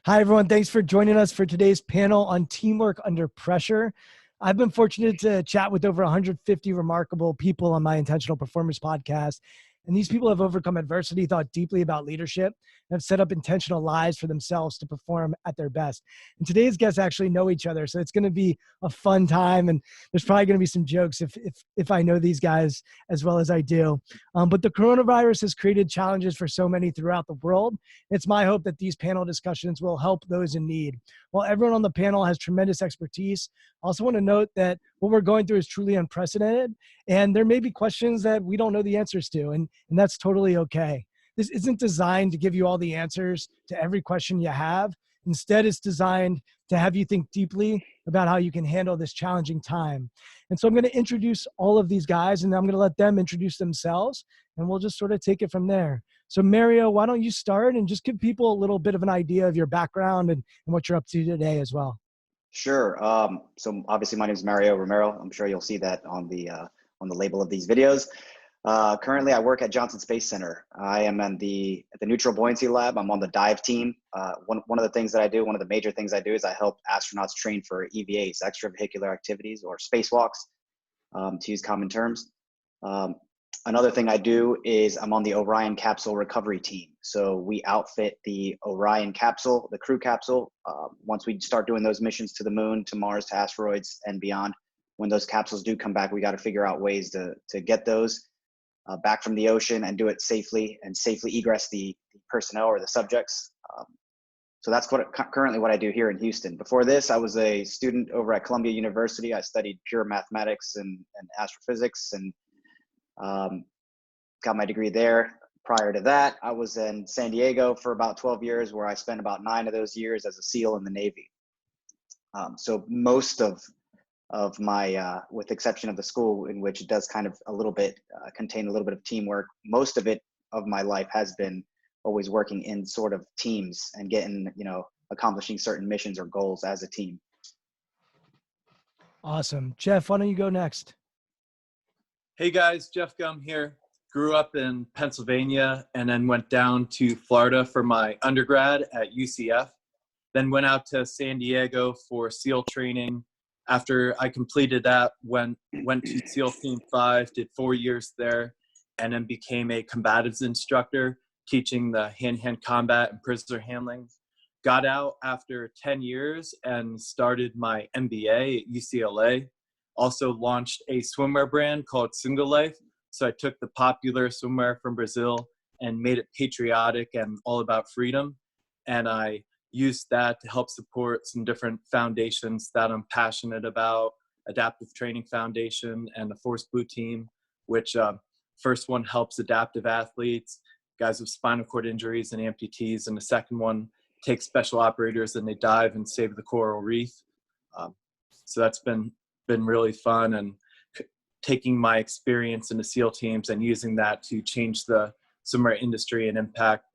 Hi, everyone. Thanks for joining us for today's panel on teamwork under pressure. I've been fortunate to chat with over 150 remarkable people on my Intentional Performance podcast. And these people have overcome adversity, thought deeply about leadership, and have set up intentional lives for themselves to perform at their best. And today's guests actually know each other, so it's going to be a fun time. And there's probably going to be some jokes if I know these guys as well as I do. But the coronavirus has created challenges for so many throughout the world. It's my hope that these panel discussions will help those in need. While everyone on the panel has tremendous expertise, I also want to note that what we're going through is truly unprecedented, and there may be questions that we don't know the answers to, and that's totally okay. This isn't designed to give you all the answers to every question you have. Instead, it's designed to have you think deeply about how you can handle this challenging time. And so I'm going to introduce all of these guys, and I'm going to let them introduce themselves, and we'll just sort of take it from there. So Mario, why don't you start and just give people a little bit of an idea of your background and what you're up to today as well. Sure. So obviously my name is Mario Romero. I'm sure you'll see that on the label of these videos. Currently I work at Johnson Space Center. I am at the Neutral Buoyancy Lab. I'm on the dive team. One of the things that I do, one of the major things I do is I help astronauts train for EVAs, extravehicular activities, or spacewalks, to use common terms. Another thing I do is I'm on the Orion capsule recovery team. So we outfit the Orion capsule, the crew capsule. Once we start doing those missions to the moon, to Mars, to asteroids and beyond, when those capsules do come back, we got to figure out ways to get those back from the ocean and do it safely and safely egress the personnel or the subjects. So that's currently what I do here in Houston. Before this, I was a student over at Columbia University. I studied pure mathematics and astrophysics, and got my degree there. Prior to that, I was in San Diego for about 12 years, where I spent about 9 of those years as a SEAL in the Navy. So most of my, with the exception of the school, in which it does kind of a little bit contain a little bit of teamwork, most of my life has been always working in sort of teams and getting, accomplishing certain missions or goals as a team. Awesome. Jeff, why don't you go next? Hey guys, Jeff Gum here. Grew up in Pennsylvania and then went down to Florida for my undergrad at UCF. Then went out to San Diego for SEAL training. After I completed that, went to SEAL Team 5, did 4 years there, and then became a combatives instructor, teaching the hand-to-hand combat and prisoner handling. Got out after 10 years and started my MBA at UCLA. Also launched a swimwear brand called Single Life. So I took the popular swimwear from Brazil and made it patriotic and all about freedom. And I used that to help support some different foundations that I'm passionate about. Adaptive Training Foundation and the Force Blue Team, which first one helps adaptive athletes, guys with spinal cord injuries and amputees. And the second one takes special operators and they dive and save the coral reef. So that's been really fun, and taking my experience in the SEAL teams and using that to change the swimwear industry and impact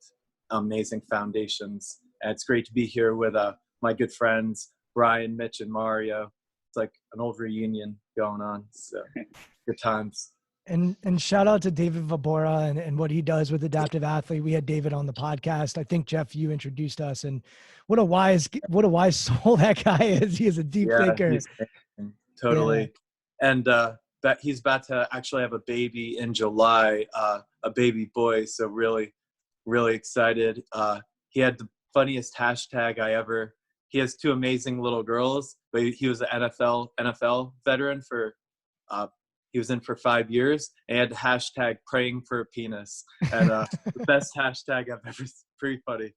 amazing foundations. And it's great to be here with my good friends, Brian, Mitch, and Mario. It's like an old reunion going on. So good times. And shout out to David Vabora and what he does with Adaptive Athlete. We had David on the podcast. I think, Jeff, you introduced us, and what a wise soul that guy is. He is a deep thinker. Totally. Yeah. And that he's about to actually have a baby in July, a baby boy. So really, really excited. He had the funniest hashtag he has 2 amazing little girls, but he was an NFL veteran for, he was in for 5 years, and he had the hashtag praying for a penis. And the best hashtag I've ever seen. Pretty funny.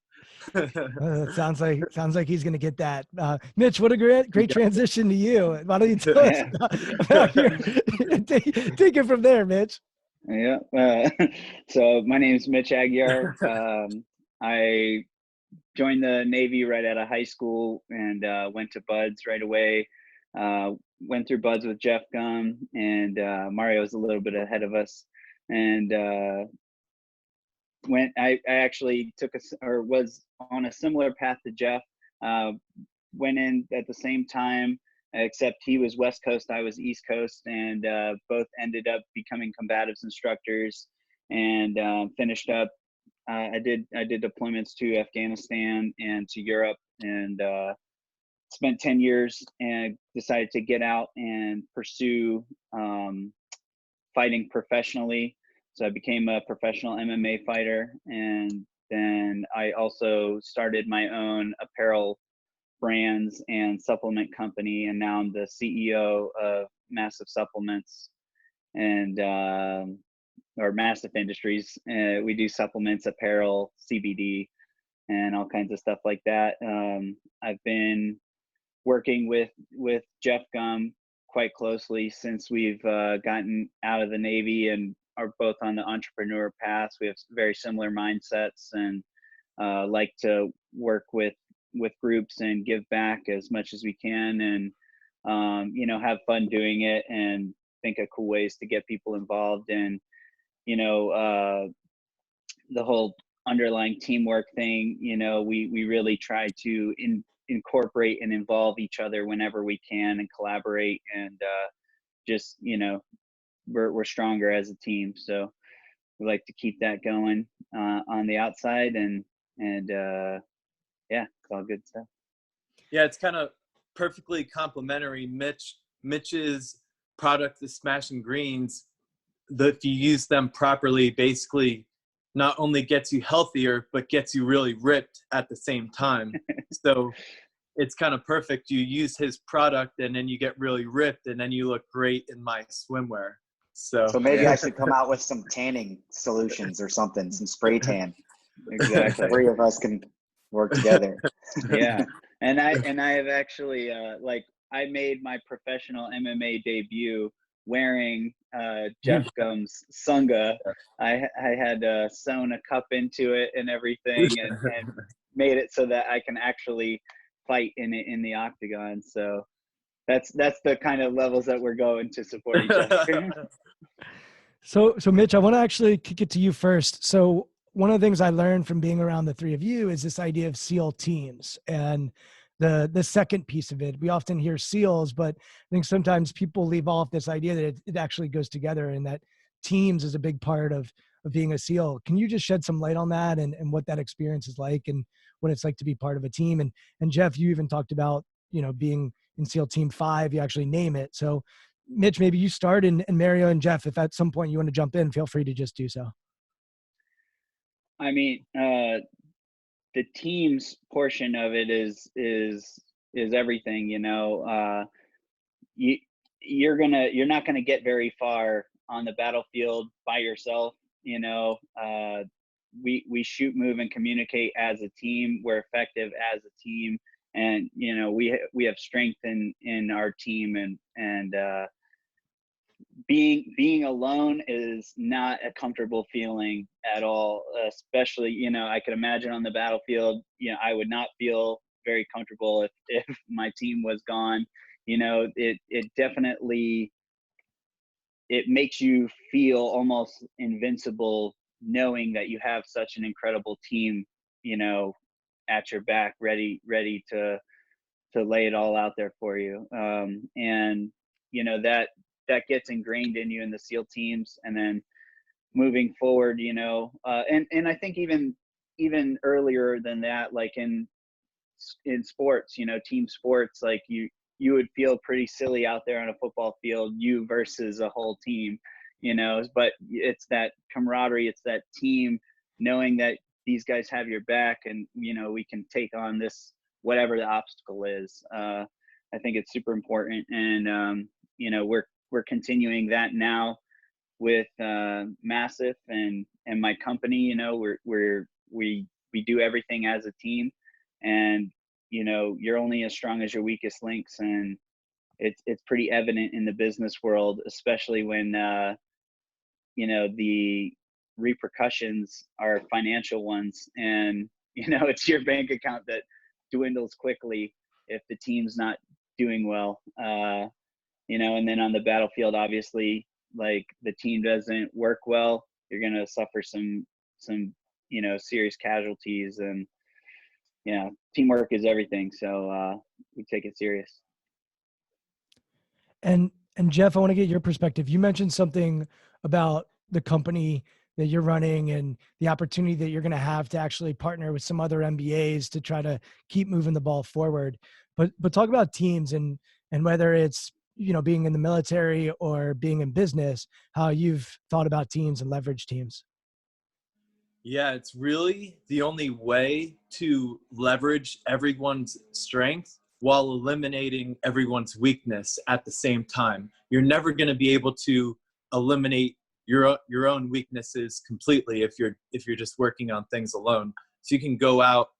Sounds like he's going to get that. Mitch, what a great transition to you. Why don't you tell us about take it from there, Mitch? Yeah. So my name is Mitch Aguiar. I joined the Navy right out of high school and went to Buds right away. Went through Buds with Jeff Gum, and Mario was a little bit ahead of us. And I actually was on a similar path to Jeff. Went in at the same time, except he was West Coast, I was East Coast, and both ended up becoming combatives instructors, and finished up I did deployments to Afghanistan and to Europe, and spent 10 years and decided to get out and pursue fighting professionally. So I became a professional MMA fighter, and then I also started my own apparel brands and supplement company, and now I'm the CEO of Massive Supplements and or Massive Industries. We do supplements, apparel, CBD, and all kinds of stuff like that. I've been working with Jeff Gum quite closely since we've gotten out of the Navy and are both on the entrepreneur path. We have very similar mindsets and like to work with groups and give back as much as we can, and you know, have fun doing it and think of cool ways to get people involved. And you know, the whole underlying teamwork thing, you know, we really try to incorporate and involve each other whenever we can and collaborate, and just, you know, we're stronger as a team. So we like to keep that going on the outside, and yeah, it's all good stuff. Yeah, it's kind of perfectly complementary. Mitch's product, the Smashing Greens, if you use them properly, basically not only gets you healthier, but gets you really ripped at the same time. So it's kind of perfect. You use his product and then you get really ripped, and then you look great in my swimwear. So maybe I should come out with some tanning solutions or something, some spray tan. Exactly. 3 of us can work together. Yeah. And I have actually like, I made my professional MMA debut wearing Jeff Gum's Sunga. I had sewn a cup into it and everything, and made it so that I can actually fight in the octagon. So that's the kind of levels that we're going to support each other. So Mitch, I want to actually kick it to you first. So one of the things I learned from being around the three of you is this idea of SEAL teams. And the second piece of it, we often hear SEALs, but I think sometimes people leave off this idea that it actually goes together, and that teams is a big part of being a SEAL. Can you just shed some light on that, and what that experience is like, and what it's like to be part of a team? And Jeff, you even talked about, you know, being in SEAL Team 5, you actually name it. So Mitch, maybe you start, and Mario and Jeff, if at some point you want to jump in, feel free to just do so. I mean, the teams portion of it is everything, you know. You're not gonna get very far on the battlefield by yourself, you know. We shoot, move, and communicate as a team. We're effective as a team, and you know, we have strength in our team, and being alone is not a comfortable feeling at all. Especially, you know, I could imagine on the battlefield, you know, I would not feel very comfortable if my team was gone. You know, it definitely, it makes you feel almost invincible knowing that you have such an incredible team, you know, at your back, ready to lay it all out there for you. And you know, that gets ingrained in you in the SEAL teams, and then moving forward, you know, and I think even earlier than that, like in sports, you know, team sports, like you would feel pretty silly out there on a football field, you versus a whole team, you know. But it's that camaraderie, it's that team knowing that these guys have your back, and you know, we can take on this, whatever the obstacle is. I think it's super important, and you know, we're continuing that now with Massive and my company. You know, we do everything as a team, and you know, you're only as strong as your weakest links, and it's pretty evident in the business world, especially when you know, the repercussions are financial ones, and you know, it's your bank account that dwindles quickly if the team's not doing well. You know, and then on the battlefield, obviously, like, the team doesn't work well, you're gonna suffer some you know, serious casualties. And you know, teamwork is everything, so we take it serious. And Jeff, I want to get your perspective. You mentioned something about the company that you're running and the opportunity that you're going to have to actually partner with some other MBAs to try to keep moving the ball forward. But talk about teams and whether it's, you know, being in the military or being in business, how you've thought about teams and leverage teams. Yeah, it's really the only way to leverage everyone's strength while eliminating everyone's weakness at the same time. You're never going to be able to eliminate your own weaknesses completely if you're just working on things alone. So you can go out,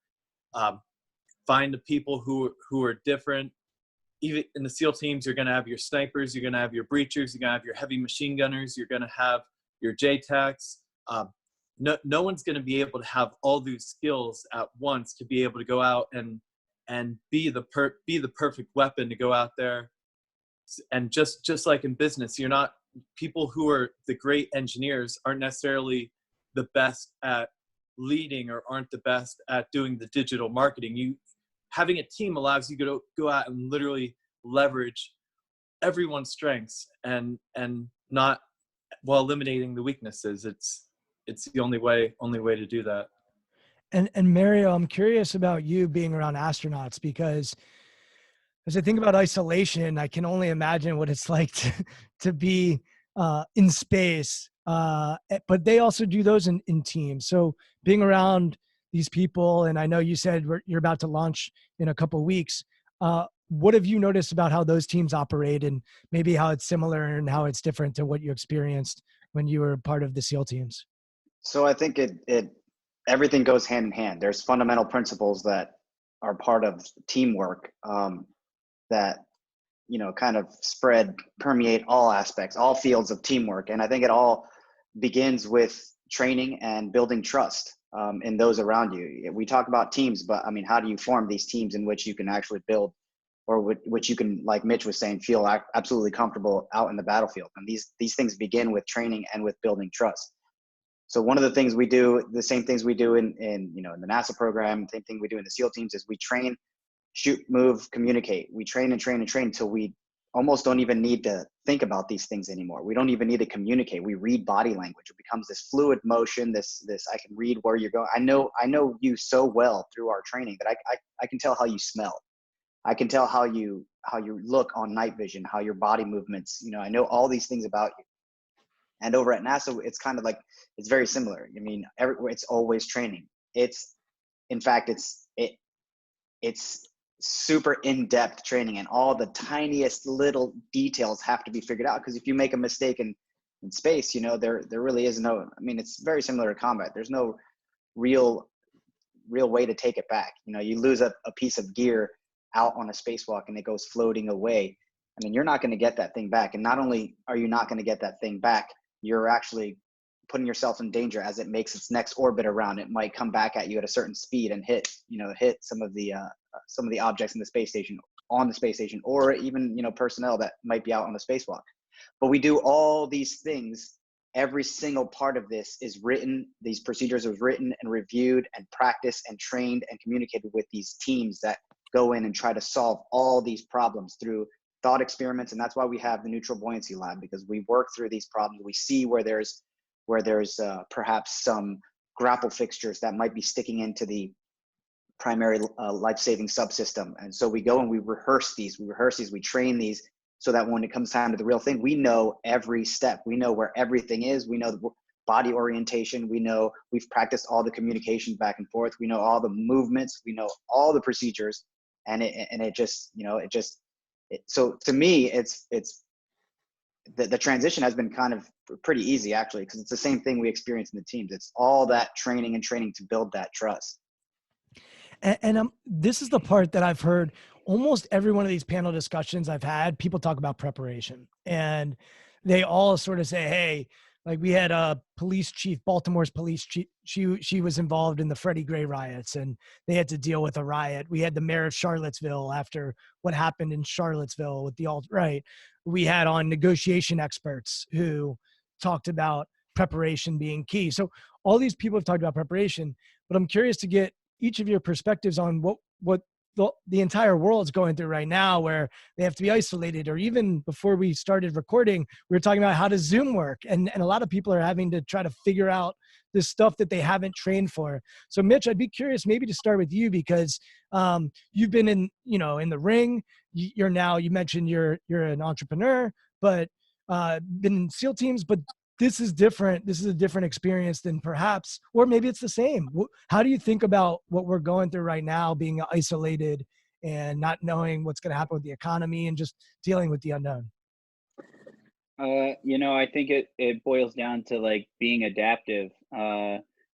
find the people who are different. Even in the SEAL teams, you're going to have your snipers, you're going to have your breachers, you're going to have your heavy machine gunners, you're going to have your JTACs. No one's going to be able to have all these skills at once to be able to go out and be the perfect weapon to go out there. And just like in business, you're not, people who are the great engineers aren't necessarily the best at leading or aren't the best at doing the digital marketing. Having a team allows you to go out and literally leverage everyone's strengths and not, while eliminating the weaknesses. It's the only way to do that. And Mario, I'm curious about you being around astronauts, because as I think about isolation, I can only imagine what it's like to be in space. But they also do those in teams. So being around these people, and I know you said you're about to launch in a couple of weeks. What have you noticed about how those teams operate, and maybe how it's similar and how it's different to what you experienced when you were part of the SEAL teams? So I think everything goes hand in hand. There's fundamental principles that are part of teamwork that, you know, kind of permeate all aspects, all fields of teamwork. And I think it all begins with training and building trust in those around you. We talk about teams, but I mean, how do you form these teams in which you can actually build, or which you can, like Mitch was saying, feel absolutely comfortable out in the battlefield? And these things begin with training and with building trust. So one of the things we do, the same things we do in the NASA program, same thing we do in the SEAL teams, is we train, shoot, move, communicate. We train and train and train until we almost don't even need to think about these things anymore. We don't even need to communicate. We read body language. It becomes this fluid motion, this I can read where you're going. I know you so well through our training that I can tell how you smell. I can tell how you look on night vision, how your body movements, you know, I know all these things about you. And over at NASA, it's kind of like, it's very similar. I mean, it's always training. In fact, it's super in-depth training, and all the tiniest little details have to be figured out. Because if you make a mistake in space, you know, there really is no, I mean, it's very similar to combat. There's no real way to take it back. You know, you lose a piece of gear out on a spacewalk and it goes floating away. I mean, you're not going to get that thing back. And not only are you not going to get that thing back, you're actually putting yourself in danger as it makes its next orbit around. It might come back at you at a certain speed and hit some of the objects in the space station, or even, you know, personnel that might be out on the spacewalk. But we do all these things. Every single part of this is written. These procedures are written and reviewed and practiced and trained and communicated with these teams that go in and try to solve all these problems through thought experiments. And that's why we have the Neutral Buoyancy Lab, because we work through these problems. We see where there's perhaps some grapple fixtures that might be sticking into the primary life-saving subsystem. And so we go and we rehearse these, we train these, so that when it comes time to the real thing, we know every step. We know where everything is. We know the body orientation. We know we've practiced all the communication back and forth. We know all the movements. We know all the procedures. So to me, it's the transition has been kind of pretty easy, actually, because it's the same thing we experience in the teams. It's all that training to build that trust. And this is the part that I've heard almost every one of these panel discussions I've had. People talk about preparation, and they all sort of say, hey, like we had a police chief, Baltimore's police chief. She was involved in the Freddie Gray riots, and they had to deal with a riot. We had the mayor of Charlottesville after what happened in Charlottesville with the alt-right. We had on negotiation experts who talked about preparation being key. So all these people have talked about preparation, but I'm curious to get each of your perspectives on what the entire world's going through right now, where they have to be isolated. Or even before we started recording, we were talking about how does Zoom work, and a lot of people are having to try to figure out this stuff that they haven't trained for. So Mitch, I'd be curious maybe to start with you, because you've been in, in the ring. You mentioned you're an entrepreneur, but been in SEAL teams, but this is different. This is a different experience than perhaps, or maybe it's the same. How do you think about what we're going through right now, being isolated and not knowing what's going to happen with the economy and just dealing with the unknown? I think it boils down to like being adaptive.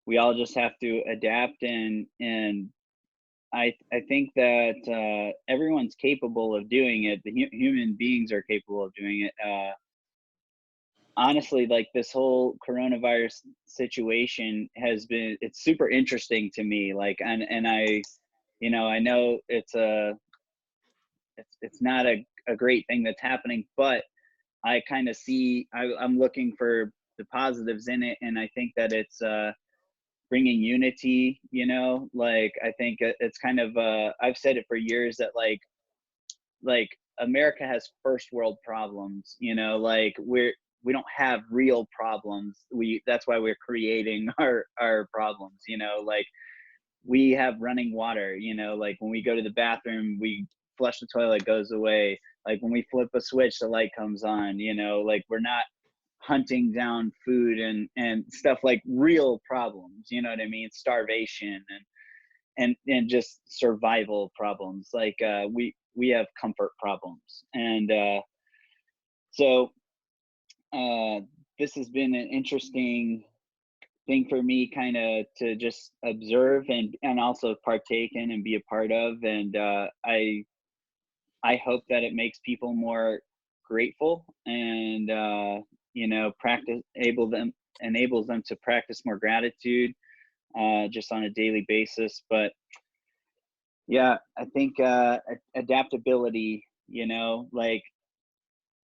We all just have to adapt, and I think that everyone's capable of doing it. The human beings are capable of doing it. Honestly, like this whole coronavirus situation it's super interesting to me. Like, and I know it's not a great thing that's happening, but I kind of I'm looking for the positives in it. And I think that it's bringing unity, like, I think it's kind of, I've said it for years that like America has first world problems, like we don't have real problems. That's why we're creating our problems, like we have running water, like when we go to the bathroom, we flush the toilet, goes away. Like when we flip a switch, the light comes on, like we're not hunting down food and stuff, like real problems, you know what I mean? Starvation and just survival problems. Like we have comfort problems. And so this has been an interesting thing for me, kind of to just observe and also partake in and be a part of. And I hope that it makes people more grateful and enables them to practice more gratitude just on a daily basis. But yeah, I think adaptability, like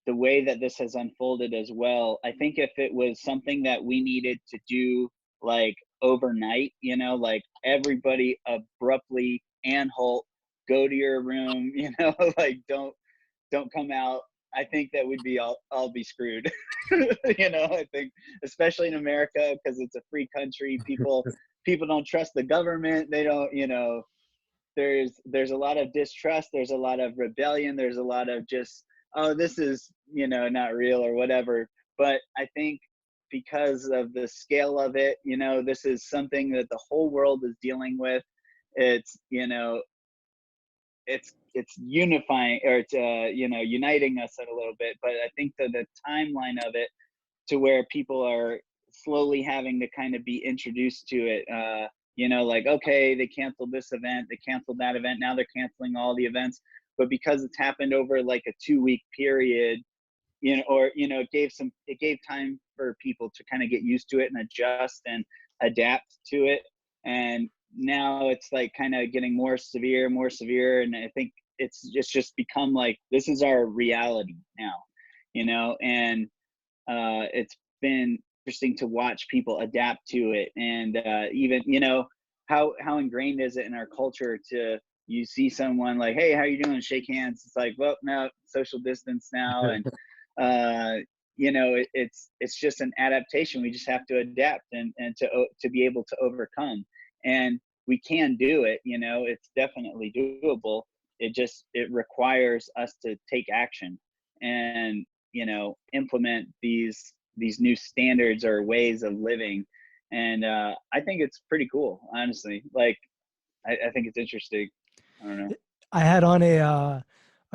the way that this has unfolded as well. I think if it was something that we needed to do like overnight, like everybody abruptly and halt, go to your room, like don't come out. I think that we'd be all be screwed. I think especially in America, because it's a free country, people don't trust the government. They don't, there's a lot of distrust, there's a lot of rebellion, there's a lot of just, oh, this is, not real or whatever. But I think because of the scale of it, this is something that the whole world is dealing with. It's, it's unifying, or it's uniting us a little bit. But I think that the timeline of it, to where people are slowly having to kind of be introduced to it, like, okay, they canceled this event, they canceled that event, now they're canceling all the events. But because it's happened over like a 2-week period, it gave time for people to kind of get used to it and adjust and adapt to it. And now it's like kind of getting more severe. And I think it's just become like, this is our reality now, and it's been interesting to watch people adapt to it. And even, how ingrained is it in our culture to, you see someone like, hey, how you doing? Shake hands. It's like, well, no, social distance now. And it's just an adaptation. We just have to adapt and to be able to overcome. And we can do it. It's definitely doable. It requires us to take action and implement these new standards or ways of living. And I think it's pretty cool, honestly. Like I think it's interesting. I don't know. I had on a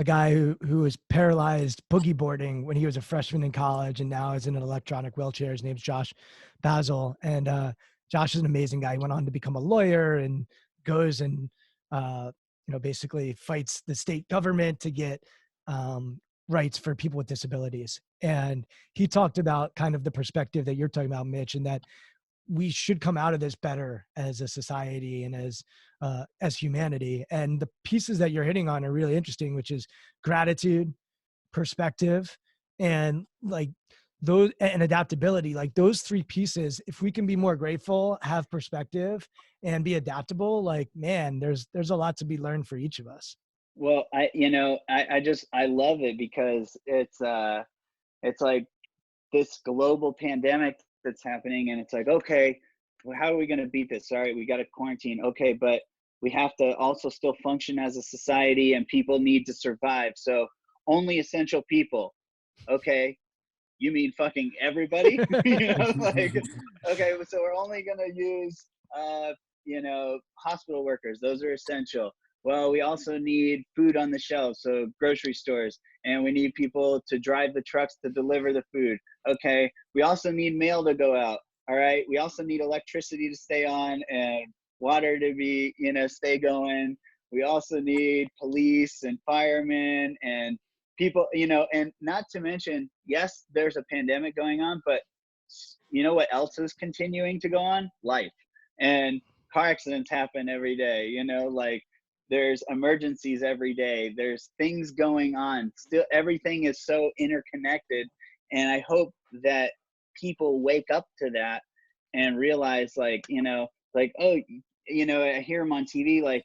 guy who was paralyzed boogie boarding when he was a freshman in college, and now is in an electronic wheelchair. His name's Josh Basil, and Josh is an amazing guy. He went on to become a lawyer and goes and basically fights the state government to get rights for people with disabilities. And he talked about kind of the perspective that you're talking about, Mitch, and that we should come out of this better as a society and as humanity. And the pieces that you're hitting on are really interesting, which is gratitude, perspective, and like those and adaptability, like those three pieces, if we can be more grateful, have perspective, and be adaptable, like, man, there's a lot to be learned for each of us. Well, I love it because it's like this global pandemic that's happening, and it's like, okay, well, how are we going to beat this? All right, we got to quarantine. Okay, but we have to also still function as a society, and people need to survive. So only essential people. Okay, you mean fucking everybody? Like, okay, so we're only gonna use hospital workers. Those are essential. Well, we also need food on the shelves, so grocery stores, and we need people to drive the trucks to deliver the food. Okay, we also need mail to go out. All right, we also need electricity to stay on and water to be, stay going. We also need police and firemen and people, and not to mention, yes, there's a pandemic going on, but you know what else is continuing to go on? Life. And car accidents happen every day, like there's emergencies every day. There's things going on. Still, everything is so interconnected. And I hope that people wake up to that and realize, like, like, oh, I hear them on TV, like,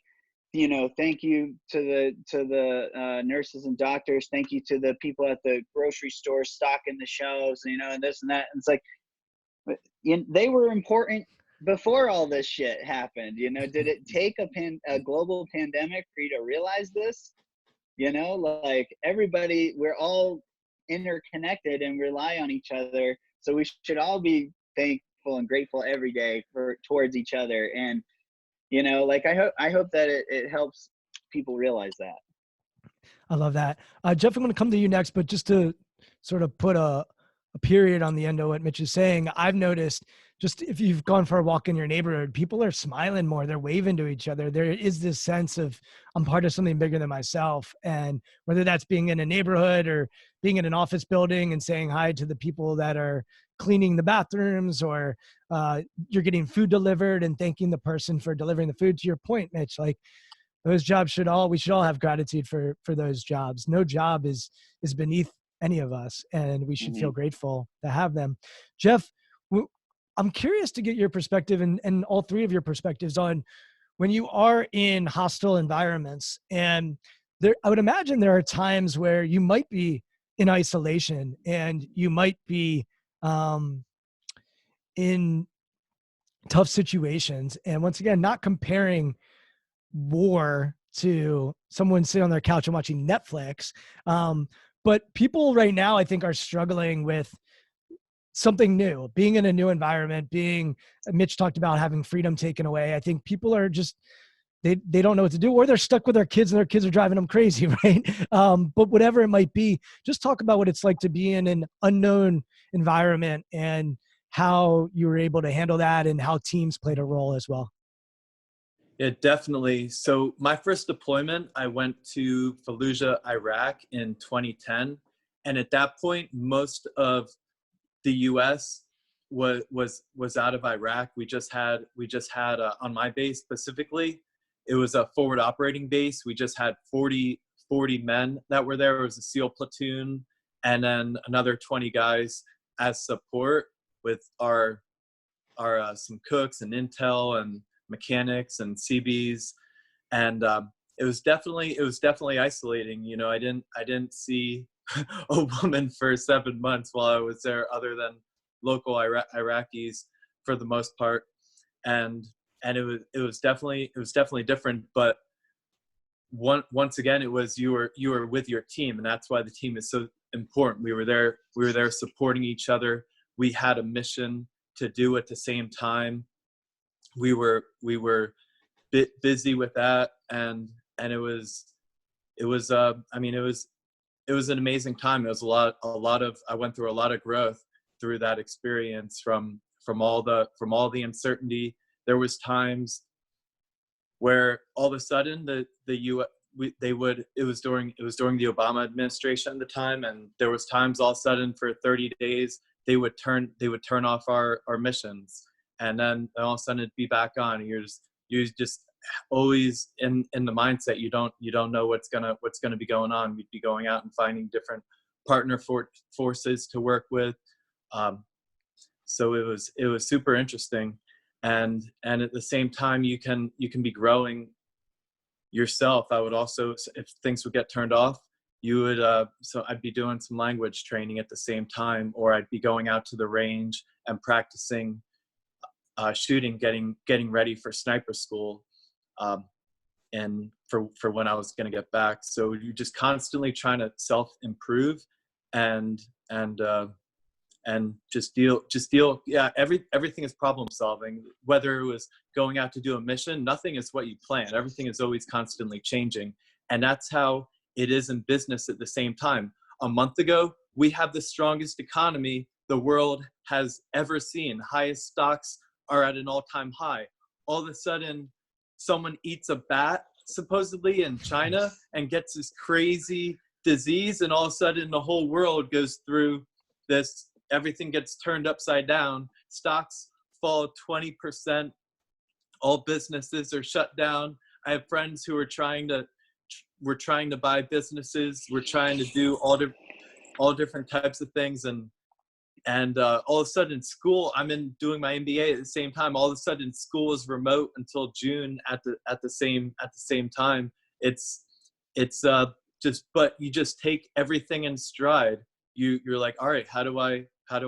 thank you to the nurses and doctors. Thank you to the people at the grocery store stocking the shelves, and this and that. And it's like, they were important before all this shit happened. Did it take a global pandemic for you to realize this? Like, everybody, we're all interconnected and rely on each other. So we should all be thankful and grateful every day towards each other. And like, I hope that it helps people realize that. I love that. Jeff, I'm going to come to you next, but just to sort of put a period on the end of what Mitch is saying, I've noticed, just if you've gone for a walk in your neighborhood, people are smiling more. They're waving to each other. There is this sense of, I'm part of something bigger than myself. And whether that's being in a neighborhood or being in an office building and saying hi to the people that are cleaning the bathrooms, or you're getting food delivered and thanking the person for delivering the food. To your point, Mitch, like, those jobs we should all have gratitude for those jobs. No job is beneath any of us, and we should feel grateful to have them. Jeff, I'm curious to get your perspective, and all three of your perspectives, on when you are in hostile environments. And I would imagine there are times where you might be in isolation and you might be in tough situations. And once again, not comparing war to someone sitting on their couch and watching Netflix. But people right now, I think, are struggling with something new, being in a new environment, Mitch talked about having freedom taken away. I think people are just, they don't know what to do, or they're stuck with their kids and their kids are driving them crazy, right? But whatever it might be, just talk about what it's like to be in an unknown environment and how you were able to handle that and how teams played a role as well. Yeah, definitely. So my first deployment, I went to Fallujah, Iraq in 2010. And at that point, most of the US was out of Iraq. We just had on my base specifically, it was a forward operating base. We just had 40 men that were there. It was a SEAL platoon, and then another 20 guys as support with our some cooks and intel and mechanics and CBs. And it was definitely isolating. I didn't see a woman for 7 months while I was there, other than local Iraqis for the most part. And it was definitely different. But once again, it was, you were with your team, and that's why the team is so important. We were there supporting each other. We had a mission to do at the same time. We were bit busy with that, and it was an amazing time. It was a lot of, I went through a lot of growth through that experience, from all the uncertainty. There was times where all of a sudden it was during the Obama administration at the time, and there was times all of a sudden for 30 days they would turn off our missions, and then all of a sudden it'd be back on. You're just always in the mindset, you don't know what's gonna be going on. We'd be going out and finding different partner forces to work with. So it was super interesting, and at the same time you can be growing yourself. I would also, if things would get turned off, you would so I'd be doing some language training at the same time, or I'd be going out to the range and practicing shooting, getting ready for sniper school, and for when I was going to get back. So you're just constantly trying to self improve, and just deal. Yeah, everything is problem solving. Whether it was going out to do a mission, nothing is what you plan. Everything is always constantly changing, and that's how it is in business at the same time. A month ago, we have the strongest economy the world has ever seen. Highest stocks are at an all-time high. All of a sudden, someone eats a bat, supposedly in China, and gets this crazy disease, and all of a sudden the whole world goes through this. Everything gets turned upside down. Stocks fall 20%. All businesses are shut down. I have friends who are trying to buy businesses. We're trying to do all different types of things, and all of a sudden school, I'm doing my MBA at the same time. All of a sudden school is remote until June at the same time. It's just, but you just take everything in stride. You're like, all right, how do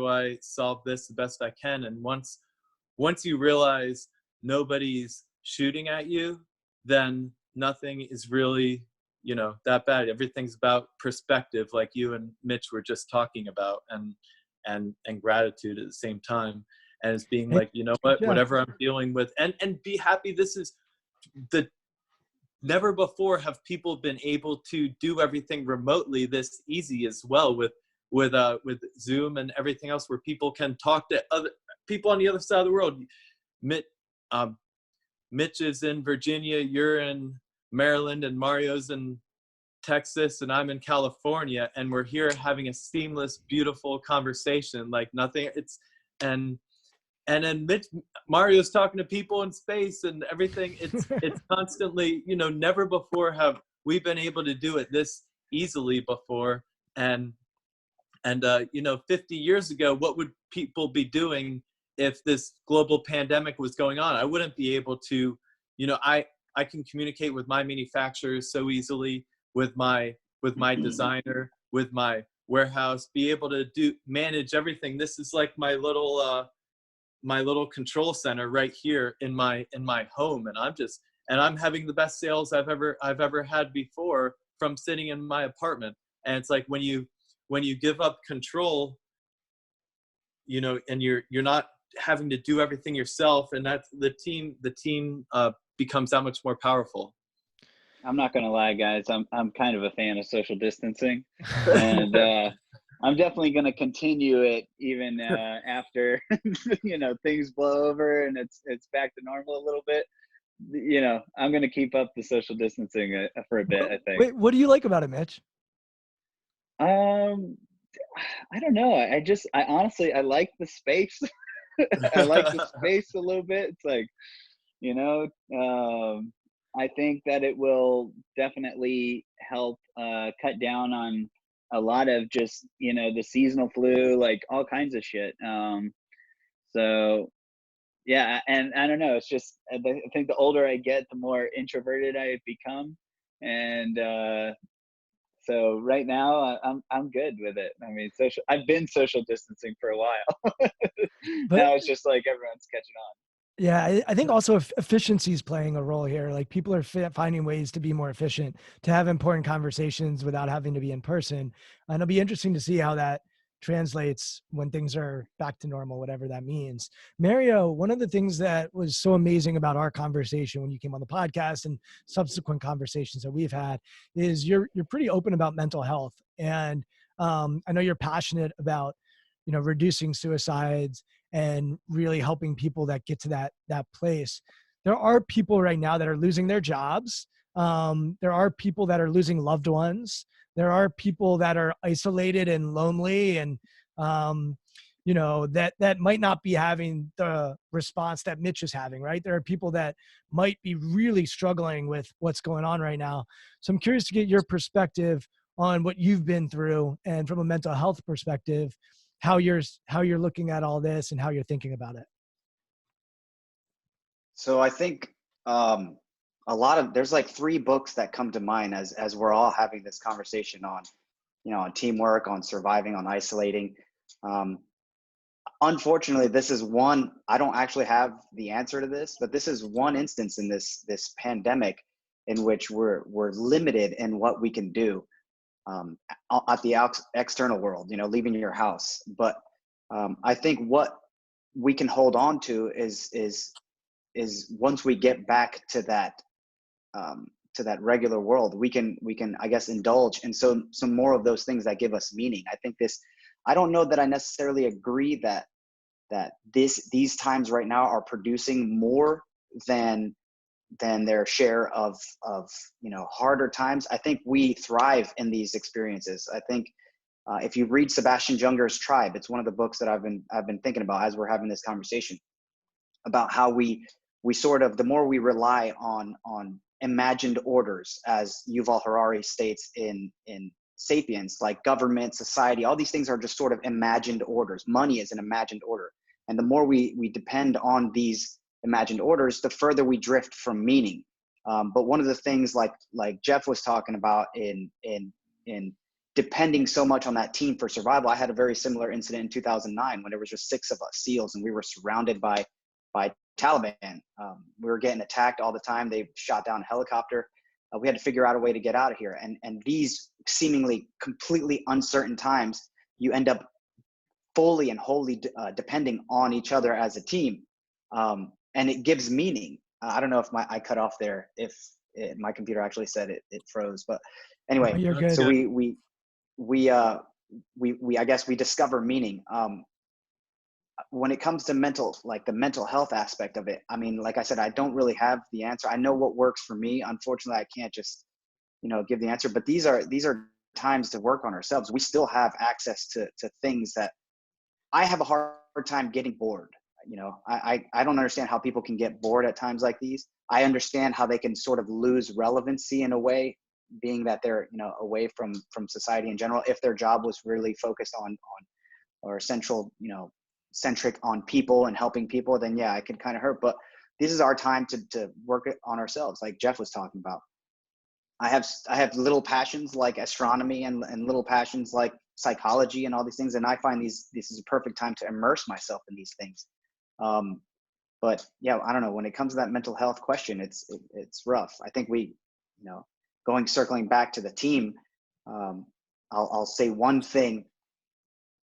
I solve this the best I can? And once you realize nobody's shooting at you, then nothing is really, that bad. Everything's about perspective, like you and Mitch were just talking about, and gratitude at the same time. And it's being like, you know what, whatever I'm dealing with, and be happy. This is never before have people been able to do everything remotely this easy as well, with Zoom and everything else, where people can talk to other people on the other side of the world. Mitch is in Virginia, you're in Maryland, and Mario's in Texas, and I'm in California, and we're here having a seamless, beautiful conversation like nothing. And then Mario's talking to people in space and everything. It's constantly, never before have we been able to do it this easily before. And 50 years ago, what would people be doing if this global pandemic was going on? I wouldn't be able to, I can communicate with my manufacturers so easily, with my designer, with my warehouse, be able to manage everything. This is like my little control center right here in my home, and I'm having the best sales I've ever had before from sitting in my apartment. And it's like when you give up control, and you're not having to do everything yourself, and that's the team becomes that much more powerful. I'm not gonna lie, guys. I'm kind of a fan of social distancing, and I'm definitely gonna continue it even after things blow over and it's back to normal a little bit. I'm gonna keep up the social distancing for a bit. I think. Wait, what do you like about it, Mitch? I don't know. I honestly like the space. I like the space a little bit. It's like, I think that it will definitely help cut down on a lot of just, the seasonal flu, like all kinds of shit. So yeah, and I don't know, it's just, I think the older I get, the more introverted I become. And so right now I'm good with it. I mean, I've been social distancing for a while. But now it's just like everyone's catching on. yeah, I think also efficiency is playing a role here. Like people are finding ways to be more efficient, to have important conversations without having to be in person. And it'll be interesting to see how that translates when things are back to normal, whatever that means. Mario, one of the things that was so amazing about our conversation when you came on the podcast and subsequent conversations that we've had is you're pretty open about mental health. And I know you're passionate about, reducing suicides and really helping people that get to that place. There are people right now that are losing their jobs. There are people that are losing loved ones. There are people that are isolated and lonely, and that might not be having the response that Mitch is having, right? There are people that might be really struggling with what's going on right now. So I'm curious to get your perspective on what you've been through, and from a mental health perspective, how you're looking at all this and how you're thinking about it. So I think there's like 3 books that come to mind as we're all having this conversation on, on teamwork, on surviving, on isolating. Unfortunately, this is one, I don't actually have the answer to this, but this is one instance in this pandemic in which we're limited in what we can do at the external world, leaving your house. But I think what we can hold on to is once we get back to that regular world, we can I guess indulge in some more of those things that give us meaning. I don't know that I necessarily agree that these times right now are producing more than their share of harder times. I think we thrive in these experiences. I think if you read Sebastian Junger's Tribe, it's one of the books that I've been thinking about as we're having this conversation about how we sort of, the more we rely on imagined orders, as Yuval Harari states in Sapiens, like government, society, all these things are just sort of imagined orders. Money is an imagined order. And the more we depend on these imagined orders, the further we drift from meaning. But one of the things like Jeff was talking about in depending so much on that team for survival, I had a very similar incident in 2009 when there was just 6 of us SEALs and we were surrounded by Taliban. We were getting attacked all the time. They shot down a helicopter. We had to figure out a way to get out of here. And these seemingly completely uncertain times, you end up fully and wholly depending on each other as a team. And it gives meaning. I don't know if I cut off there, my computer actually said it froze, but anyway, Oh, you're good. so we I guess we discover meaning. When it comes to the mental health aspect of it, I mean, like I said, I don't really have the answer. I know what works for me. Unfortunately, I can't just, give the answer, but these are times to work on ourselves. We still have access to things that I have a hard time getting bored. I don't understand how people can get bored at times like these. I understand how they can sort of lose relevancy in a way, being that they're, away from society in general. If their job was really focused on or centric on people and helping people, then yeah, it could kind of hurt. But this is our time to work on ourselves, like Jeff was talking about. I have little passions like astronomy and little passions like psychology and all these things, and I find this is a perfect time to immerse myself in these things. But yeah, I don't know, when it comes to that mental health question, it's rough. I think we, circling back to the team, I'll say one thing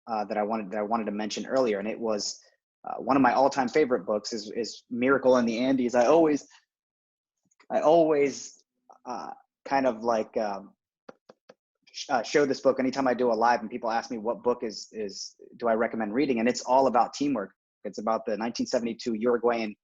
that I wanted to mention earlier, and it was one of my all-time favorite books is Miracle in the Andes. I always kind of like show this book anytime I do a live, and people ask me what book do I recommend reading, and it's all about teamwork. It's about the 1972 Uruguayan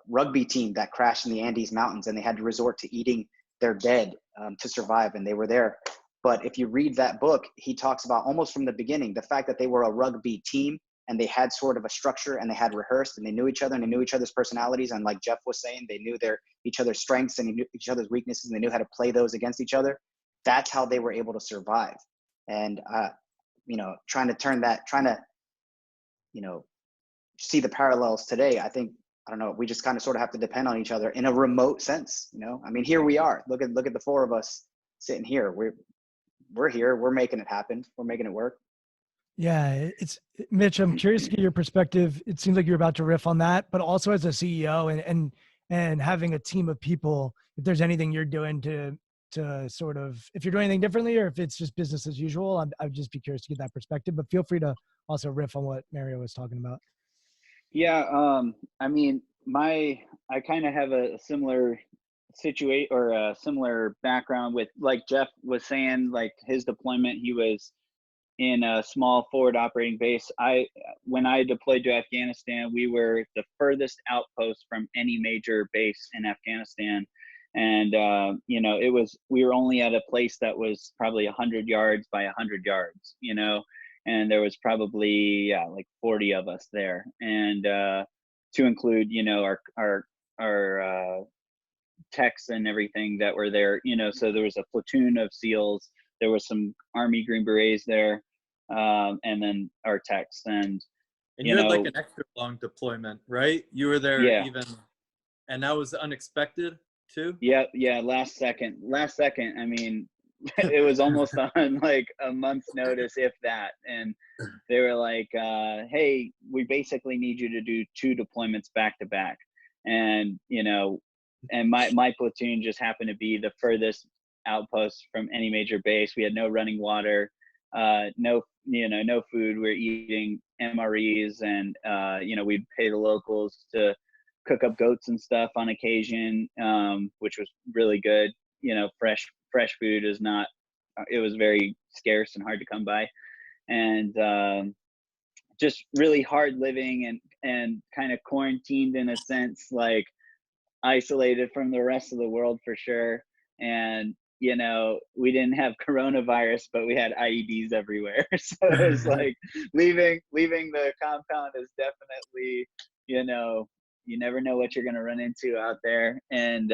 rugby team that crashed in the Andes Mountains, and they had to resort to eating their dead to survive, and they were there. But if you read that book, he talks about almost from the beginning, the fact that they were a rugby team and they had sort of a structure and they had rehearsed and they knew each other and they knew each other's personalities. And like Jeff was saying, they knew each other's strengths and they knew each other's weaknesses and they knew how to play those against each other. That's how they were able to survive. And, trying to see the parallels today, I think, I don't know, we just kind of sort of have to depend on each other in a remote sense. I mean, here we are, look at the 4 of us sitting here. We're here, we're making it happen. We're making it work. Yeah, it's Mitch, I'm curious to get your perspective. It seems like you're about to riff on that, but also as a CEO and having a team of people, if there's anything you're doing to sort of, if you're doing anything differently or if it's just business as usual, I'd just be curious to get that perspective, but feel free to also riff on what Mario was talking about. Yeah, I mean, I kind of have a similar situation or a similar background with, like Jeff was saying, like his deployment, he was in a small forward operating base. When I deployed to Afghanistan, we were the furthest outpost from any major base in Afghanistan. And, we were only at a place that was probably 100 yards by 100 yards, and there was probably like 40 of us there. And to include, our techs and everything that were there, so there was a platoon of SEALs. There was some Army Green Berets there. and then our techs. And you had like an extra long deployment, right? You were there yeah, even, and that was unexpected too. yeah, last second. I mean, it was almost on like a month's notice, if that. And they were like, hey, we basically need you to do 2 deployments back to back. And, and my platoon just happened to be the furthest outpost from any major base. We had no running water, no food. We're eating MREs, and, we'd pay the locals to cook up goats and stuff on occasion, which was really good. Fresh food is not, it was very scarce and hard to come by. And just really hard living, and kind of quarantined in a sense, like isolated from the rest of the world for sure. And we didn't have coronavirus, but we had IEDs everywhere. So it was like leaving the compound is definitely, you never know what you're going to run into out there. And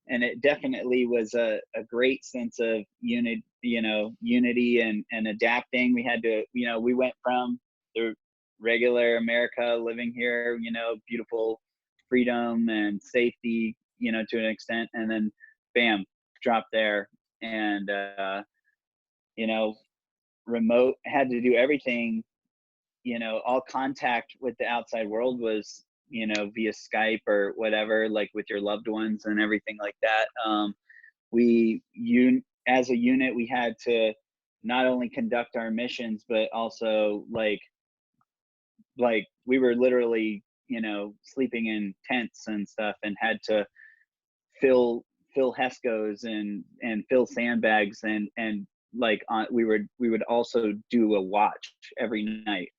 it definitely was a great sense of unity and adapting. We had to, we went from the regular America, living here, beautiful freedom and safety, to an extent, and then bam, drop there. And remote, had to do everything. All contact with the outside world was via Skype or whatever, like with your loved ones and everything like that. As a unit, we had to not only conduct our missions, but also like we were literally sleeping in tents and stuff, and had to fill Hescos and fill sandbags, and like we would also do a watch every night,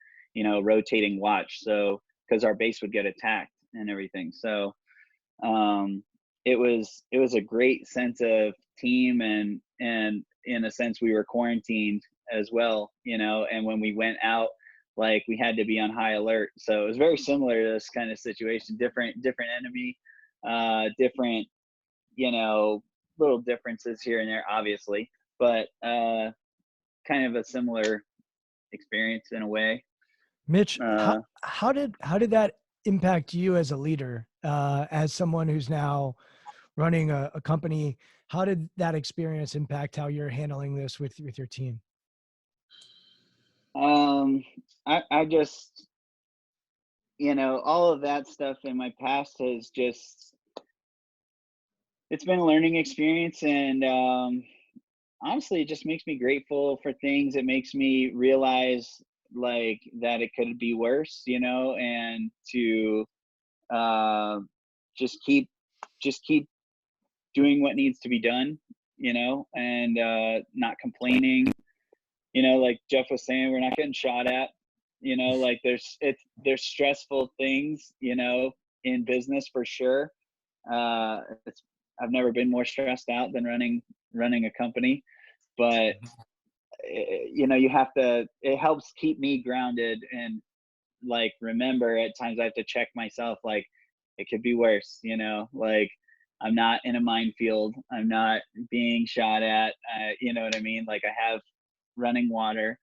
rotating watch, so because our base would get attacked and everything. So it was a great sense of team, and in a sense we were quarantined as well, and when we went out, like we had to be on high alert. So it was very similar to this kind of situation, different enemy, different, little differences here and there, obviously, but kind of a similar experience in a way. Mitch, how did that impact you as a leader, as someone who's now running a company? How did that experience impact how you're handling this with your team? I just, all of that stuff in my past has just, it's been a learning experience. And honestly, it just makes me grateful for things. It makes me realize like that it could be worse, and to just keep doing what needs to be done, and not complaining. Like Jeff was saying, we're not getting shot at. Like there's stressful things, in business for sure. I've never been more stressed out than running a company, but you have to. It helps keep me grounded, and like remember at times I have to check myself, like it could be worse. Like I'm not in a minefield. I'm not being shot at. You know what I mean? Like I have running water.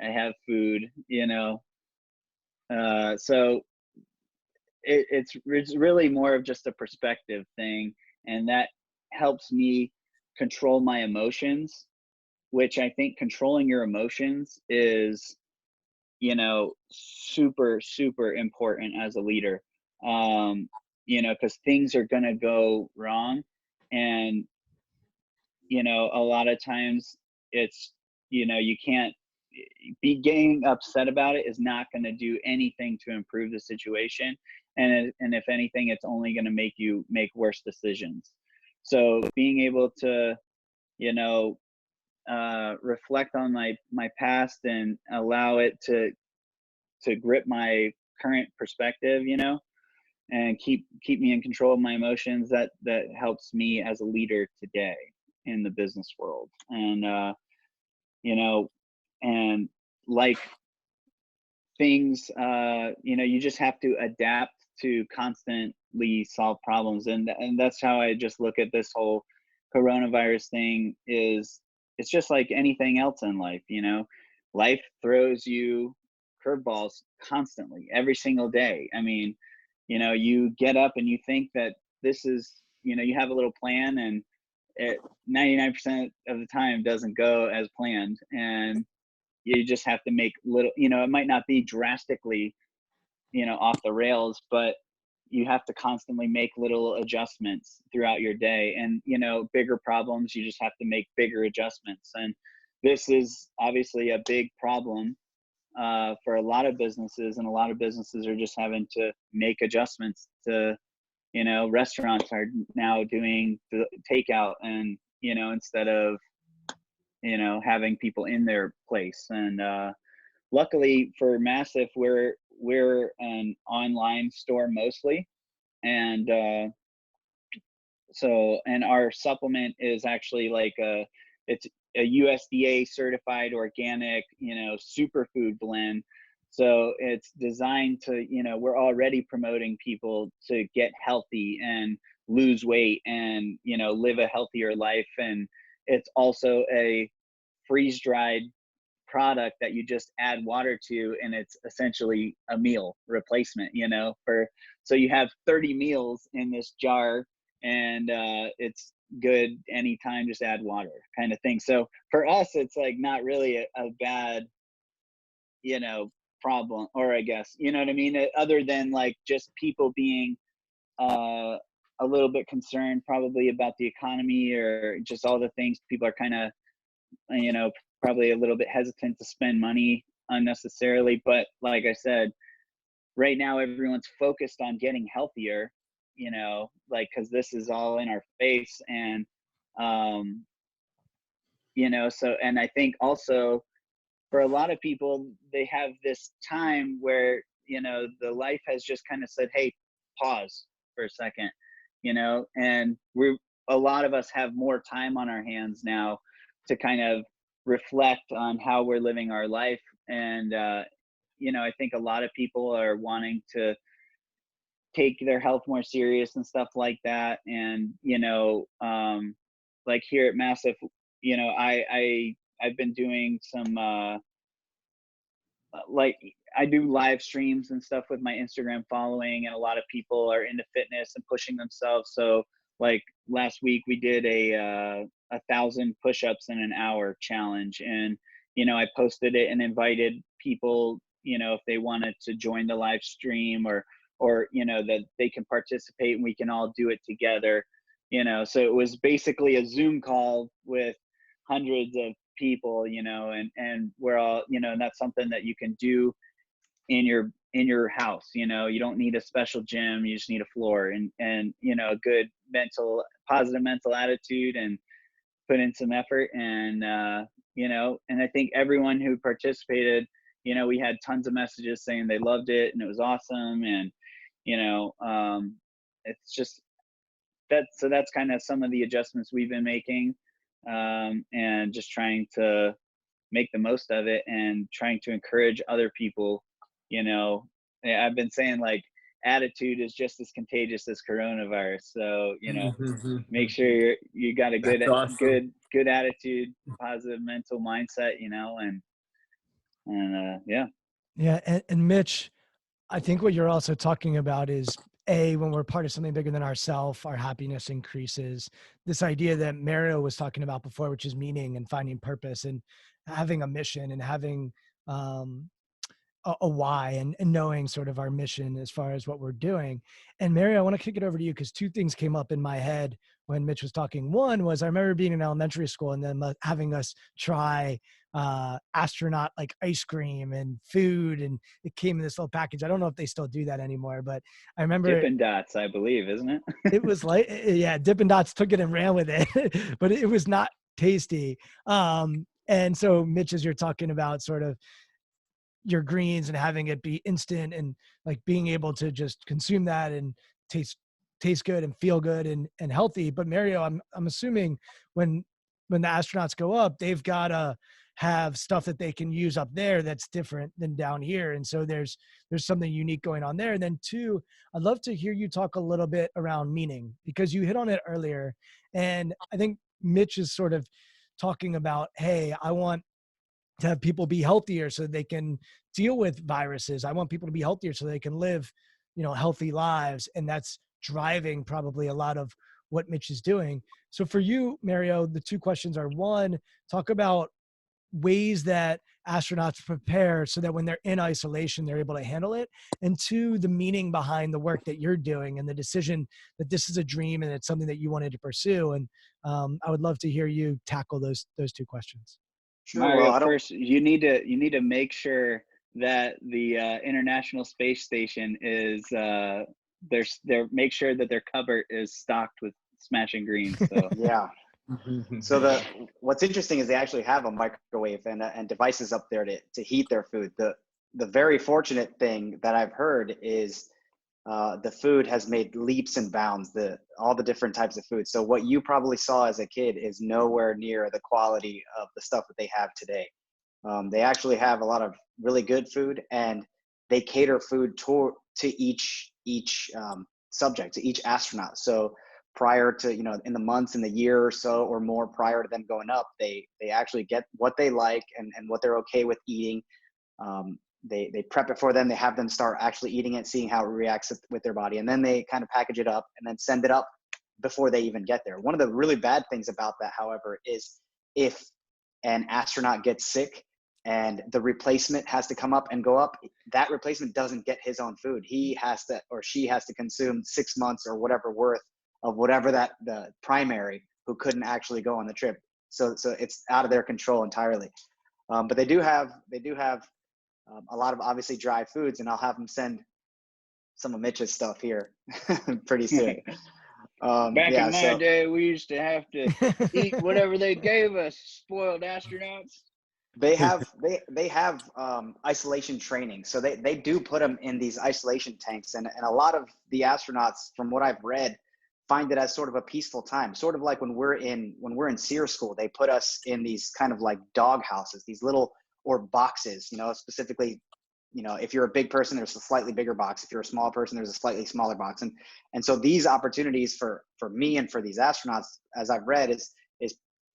I have food. So it's really more of just a perspective thing, and that helps me control my emotions, which I think controlling your emotions is super important as a leader. Because things are gonna go wrong, and a lot of times it's you can't be getting upset about it is not going to do anything to improve the situation, and if anything, it's only going to make you make worse decisions. So being able to reflect on my past and allow it to grip my current perspective, and keep me in control of my emotions, that helps me as a leader today in the business world. And and like things, you just have to adapt to constantly solve problems. And that's how I just look at this whole coronavirus thing. Is it's just like anything else in life, life throws you curveballs constantly, every single day. I mean, you get up and you think that this is, you have a little plan, and it 99% of the time doesn't go as planned. And you just have to make little, it might not be drastically, off the rails, but you have to constantly make little adjustments throughout your day. And, bigger problems, you just have to make bigger adjustments. And this is obviously a big problem for a lot of businesses, and a lot of businesses are just having to make adjustments to, restaurants are now doing the takeout, and, instead of, having people in their place. And luckily for Massive, we're an online store mostly. And and our supplement is actually like it's a USDA certified organic, superfood blend. So it's designed to, we're already promoting people to get healthy and lose weight and, live a healthier life. And it's also a freeze dried product that you just add water to, and it's essentially a meal replacement, so you have 30 meals in this jar, and it's good anytime, just add water kind of thing. So for us, it's like not really a bad, problem, or I guess, you know what I mean? Other than like just people being a little bit concerned probably about the economy, or just all the things people are kind of, probably a little bit hesitant to spend money unnecessarily. But like I said, right now everyone's focused on getting healthier, like, because this is all in our face. And so, and I think also for a lot of people, they have this time where, the life has just kind of said, hey, pause for a second, and a lot of us have more time on our hands now to kind of reflect on how we're living our life. And I think a lot of people are wanting to take their health more serious and stuff like that. And like here at Massive, I've been doing some like, I do live streams and stuff with my Instagram following, and a lot of people are into fitness and pushing themselves. So like last week we did a 1,000 push-ups in an hour challenge, and I posted it and invited people, if they wanted to join the live stream, or that they can participate and we can all do it together. So it was basically a Zoom call with hundreds of people, and we're all, and that's something that you can do in your house. You don't need a special gym, you just need a floor and a good positive mental attitude, and put in some effort. And and I think everyone who participated, we had tons of messages saying they loved it and it was awesome. And it's just that's kind of some of the adjustments we've been making, and just trying to make the most of it, and trying to encourage other people. I've been saying, like, attitude is just as contagious as coronavirus. So make sure you got a good awesome. good attitude, positive mental mindset, and yeah. Yeah. And Mitch, I think what you're also talking about is, when we're part of something bigger than ourselves, our happiness increases. This idea that Mario was talking about before, which is meaning and finding purpose and having a mission and having a why, and knowing sort of our mission as far as what we're doing. And Mario, I want to kick it over to you, because two things came up in my head when Mitch was talking. One was, I remember being in elementary school and then having us try astronaut like ice cream and food, and it came in this little package. I don't know if they still do that anymore, but I remember Dippin' Dots, I believe, isn't it? it was like, yeah, Dippin' Dots took it and ran with it, but it was not tasty. And so Mitch, as you're talking about sort of your greens and having it be instant, and like being able to just consume that and taste good and feel good and healthy. But Mario, I'm assuming when the astronauts go up, they've got to have stuff that they can use up there that's different than down here. And so there's something unique going on there. And then two, I'd love to hear you talk a little bit around meaning, because you hit on it earlier. And I think Mitch is sort of talking about, hey, I want to have people be healthier so they can deal with viruses. I want people to be healthier so they can live, healthy lives. And that's driving probably a lot of what Mitch is doing. So for you, Mario, the two questions are: one, talk about ways that astronauts prepare so that when they're in isolation, they're able to handle it. And two, the meaning behind the work that you're doing and the decision that this is a dream and it's something that you wanted to pursue. And I would love to hear you tackle those two questions. Sure. Well, Mario, I don't. first you need to make sure that the International Space Station is make sure that their cupboard is stocked with Smashing Greens. So Yeah. So what's interesting is they actually have a microwave and devices up there to heat their food. The very fortunate thing that I've heard is the food has made leaps and bounds. All the different types of food. So what you probably saw as a kid is nowhere near the quality of the stuff that they have today. They actually have a lot of really good food, and they cater food to each subject, to each astronaut. So prior to, in the months, in the year or so or more prior to them going up, they actually get what they like and what they're okay with eating. They prep it for them. They have them start actually eating it, seeing how it reacts with their body, and then they kind of package it up and then send it up before they even get there. One of the really bad things about that, however, is if an astronaut gets sick and the replacement has to come up and go up, that replacement doesn't get his own food. He has to, or she has to consume 6 months or whatever worth of whatever that the primary who couldn't actually go on the trip. So it's out of their control entirely. But they do have a lot of obviously dry foods, and I'll have them send some of Mitch's stuff here pretty soon. back in my day, we used to have to eat whatever they gave us. Spoiled astronauts. They have isolation training, so they do put them in these isolation tanks, and a lot of the astronauts, from what I've read, find it as sort of a peaceful time, sort of like when we're in SEER school. They put us in these kind of like dog houses, these little, or boxes, specifically, if you're a big person, there's a slightly bigger box. If you're a small person, there's a slightly smaller box. And so these opportunities for me and for these astronauts, as I've read, is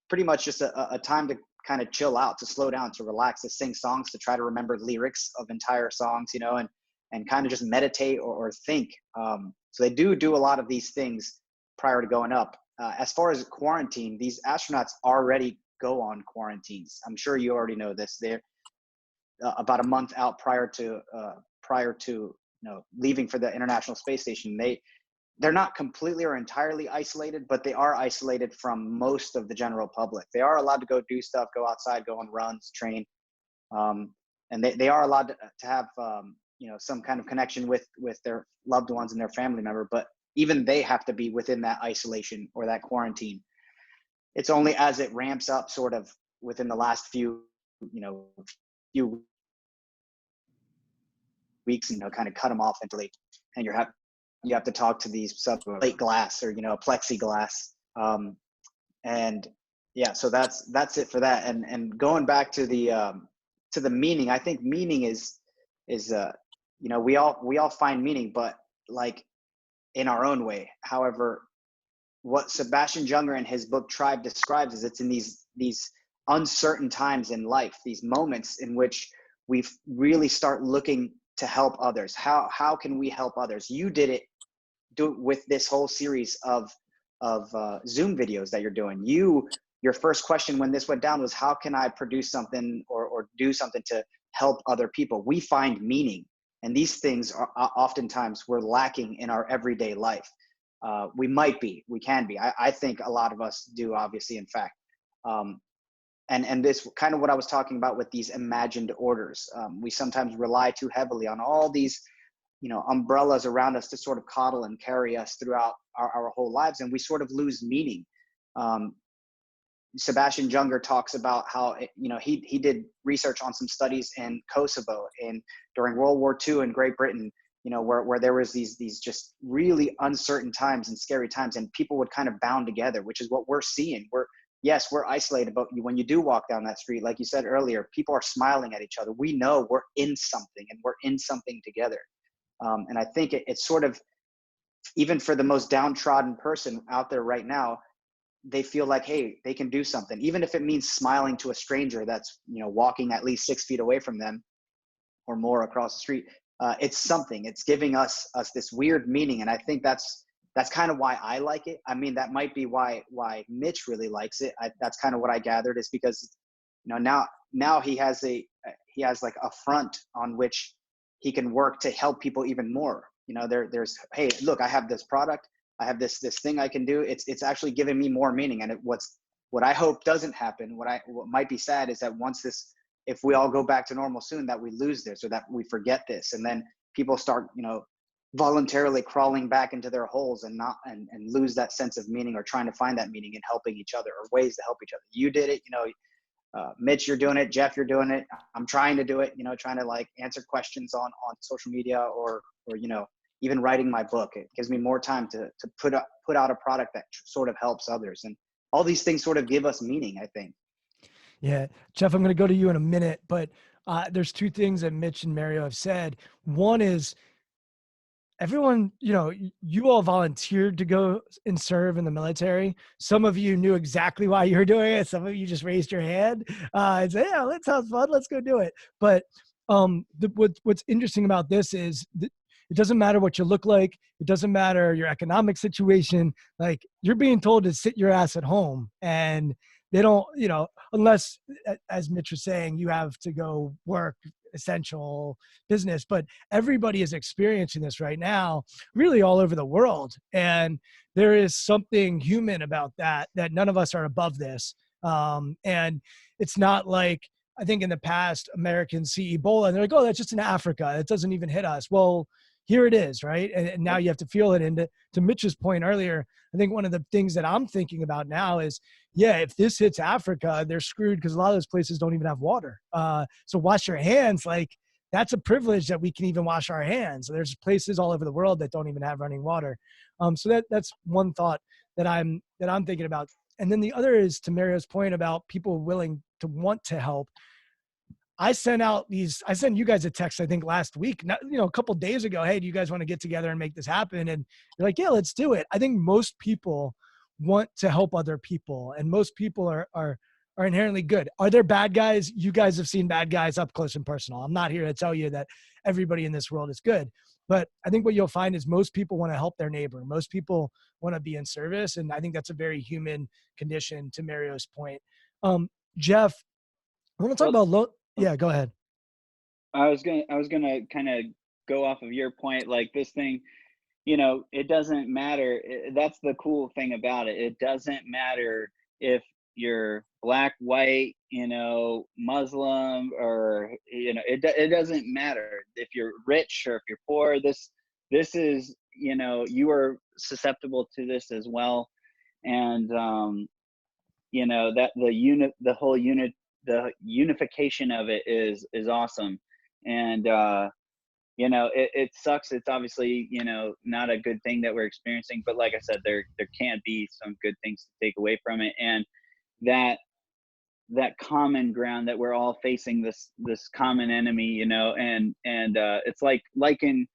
pretty much just a time to kind of chill out, to slow down, to relax, to sing songs, to try to remember lyrics of entire songs, and kind of just meditate or think. So they do a lot of these things prior to going up. As far as quarantine, these astronauts already go on quarantines. I'm sure you already know this. They're about a month out prior to leaving for the International Space Station. They're not completely or entirely isolated, but they are isolated from most of the general public. They are allowed to go do stuff, go outside, go on runs, train, and they are allowed to have some kind of connection with their loved ones and their family member. But even they have to be within that isolation or that quarantine. It's only as it ramps up, sort of within the last few weeks, kind of cut them off entirely, and you have to talk to these plate glass or plexiglass, and yeah, so that's it for that. And going back to the meaning, I think meaning is we all find meaning, but like in our own way. However, what Sebastian Junger in his book Tribe describes is it's in these uncertain times in life, these moments in which we really start looking to help others. How can we help others? You do it with this whole series of Zoom videos that you're doing. Your first question when this went down was, how can I produce something or do something to help other people? We find meaning, and these things are oftentimes we're lacking in our everyday life. We can be. I think a lot of us do, obviously, in fact. And this kind of what I was talking about with these imagined orders. We sometimes rely too heavily on all these, umbrellas around us to sort of coddle and carry us throughout our whole lives, and we sort of lose meaning. Sebastian Junger talks about how, he did research on some studies in Kosovo during World War II in Great Britain, where there was these just really uncertain times and scary times, and people would kind of bound together, which is what we're seeing. We're isolated, but when you do walk down that street, like you said earlier, people are smiling at each other. We know we're in something, and we're in something together. And I think it's sort of, even for the most downtrodden person out there right now, they feel like, hey, they can do something, even if it means smiling to a stranger that's, you know, walking at least 6 feet away from them or more across the street. It's something. It's giving us this weird meaning, and I think that's kind of why I like it. I mean, that might be why Mitch really likes it. That's kind of what I gathered, is because, you know, now he has like a front on which he can work to help people even more. You know, there's, hey, look, I have this product, I have this thing I can do. It's actually giving me more meaning. And what I hope doesn't happen, what might be sad, is that if we all go back to normal soon, that we lose this, or that we forget this, and then people start, you know, voluntarily crawling back into their holes and lose that sense of meaning, or trying to find that meaning in helping each other, or ways to help each other. You did it, you know, Mitch, you're doing it. Jeff, you're doing it. I'm trying to do it, you know, trying to like answer questions on social media, or, you know, even writing my book. It gives me more time to put out a product that sort of helps others. And all these things sort of give us meaning, I think. Yeah, Jeff, I'm going to go to you in a minute, but there's two things that Mitch and Mario have said. One is, everyone, you know, you all volunteered to go and serve in the military. Some of you knew exactly why you were doing it. Some of you just raised your hand and said, yeah, that sounds fun. Let's go do it. But what's interesting about this is it doesn't matter what you look like. It doesn't matter your economic situation. Like, you're being told to sit your ass at home, and they don't, you know, unless, as Mitch was saying, you have to go work essential business, but everybody is experiencing this right now, really all over the world. And there is something human about that none of us are above this. And it's not like, I think in the past, Americans see Ebola and they're like, oh, that's just in Africa, it doesn't even hit us. Well, here it is, right? And now you have to feel it. And to Mitch's point earlier, I think one of the things that I'm thinking about now is, yeah, if this hits Africa, they're screwed, because a lot of those places don't even have water. So wash your hands. Like, that's a privilege that we can even wash our hands. There's places all over the world that don't even have running water. So that's one thought that I'm thinking about. And then the other is, to Mario's point about people willing to want to help. I sent you guys a text, I think last week, a couple of days ago. Hey, do you guys want to get together and make this happen? And you're like, yeah, let's do it. I think most people want to help other people, and most people are inherently good. Are there bad guys? You guys have seen bad guys up close and personal. I'm not here to tell you that everybody in this world is good, but I think what you'll find is most people want to help their neighbor. Most people want to be in service. And I think that's a very human condition, to Mario's point. Jeff, I want to talk about yeah, go ahead. I was gonna kind of go off of your point, like this thing, you know, it doesn't matter. That's the cool thing about it. It doesn't matter if you're black, white, you know, Muslim, or, you know, it doesn't matter if you're rich or if you're poor. This is, you know, you are susceptible to this as well. And, you know, that the unification of it is awesome. And you know, it sucks. It's obviously, you know, not a good thing that we're experiencing, but like I said, there can be some good things to take away from it. And that common ground, that we're all facing this common enemy, you know. And it's like on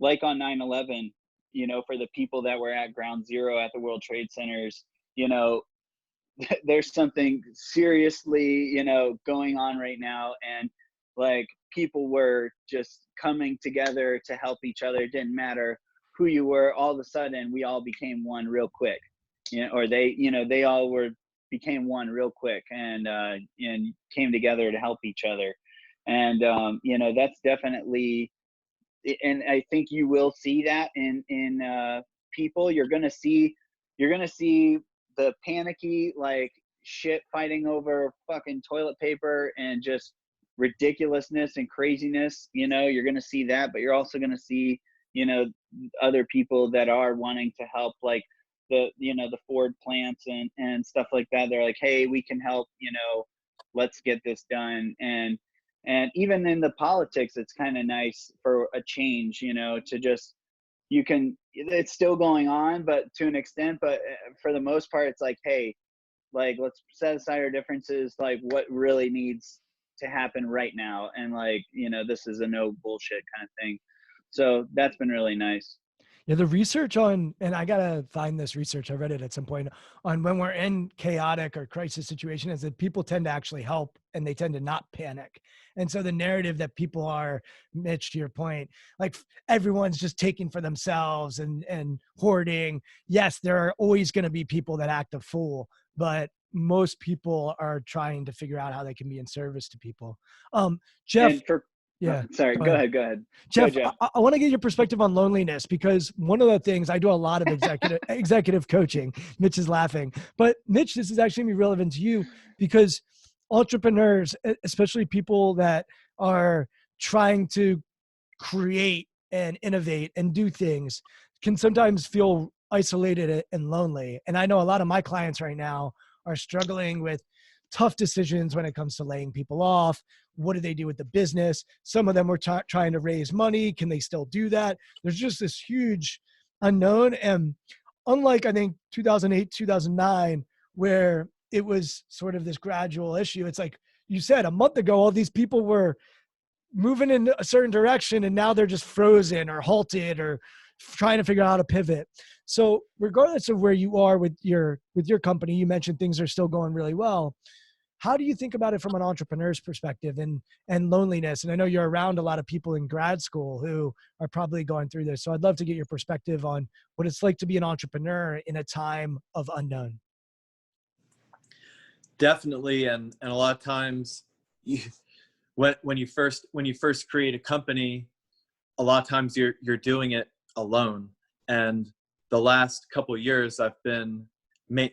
9/11, you know, for the people that were at ground zero at the World Trade Centers, you know, there's something seriously, you know, going on right now. And like, people were just coming together to help each other. It didn't matter who you were. All of a sudden, we all became one real quick, you know, or they all became one real quick, and came together to help each other. And you know, that's definitely, and I think you will see that in people. You're gonna see the panicky, like, shit fighting over fucking toilet paper and just ridiculousness and craziness. You know, you're gonna see that, but you're also gonna see, you know, other people that are wanting to help, like the Ford plants and stuff like that. They're like, hey, we can help, you know, let's get this done. And even in the politics, it's kind of nice for a change, you know, to just, it's still going on, but to an extent, but for the most part, it's like, hey, like, let's set aside our differences, like what really needs to happen right now. And like, you know, this is a no bullshit kind of thing. So that's been really nice. Yeah, the research on, and I gotta find this research, I read it at some point, on when we're in chaotic or crisis situation, is that people tend to actually help and they tend to not panic. And so the narrative that people are, Mitch, to your point, like everyone's just taking for themselves and hoarding. Yes, there are always going to be people that act a fool, but most people are trying to figure out how they can be in service to people. Jeff, And for, oh, yeah, sorry, go go ahead. ahead, go ahead. Go, Jeff, Jeff. I want to get your perspective on loneliness, because one of the things I do a lot of executive coaching. Mitch is laughing, but Mitch, this is actually gonna be relevant to you, because entrepreneurs, especially people that are trying to create and innovate and do things, can sometimes feel isolated and lonely. And I know a lot of my clients right now are struggling with tough decisions when it comes to laying people off. What do they do with the business? Some of them were trying to raise money. Can they still do that? There's just this huge unknown. And unlike, I think, 2008, 2009, where it was sort of this gradual issue, it's like you said, a month ago, all these people were moving in a certain direction and now they're just frozen or halted or trying to figure out how to pivot. So regardless of where you are with your company, you mentioned things are still going really well. How do you think about it from an entrepreneur's perspective and loneliness? And I know you're around a lot of people in grad school who are probably going through this. So I'd love to get your perspective on what it's like to be an entrepreneur in a time of unknown. Definitely. And a lot of times when you first create a company, a lot of times you're doing it alone. And the last couple of years I've been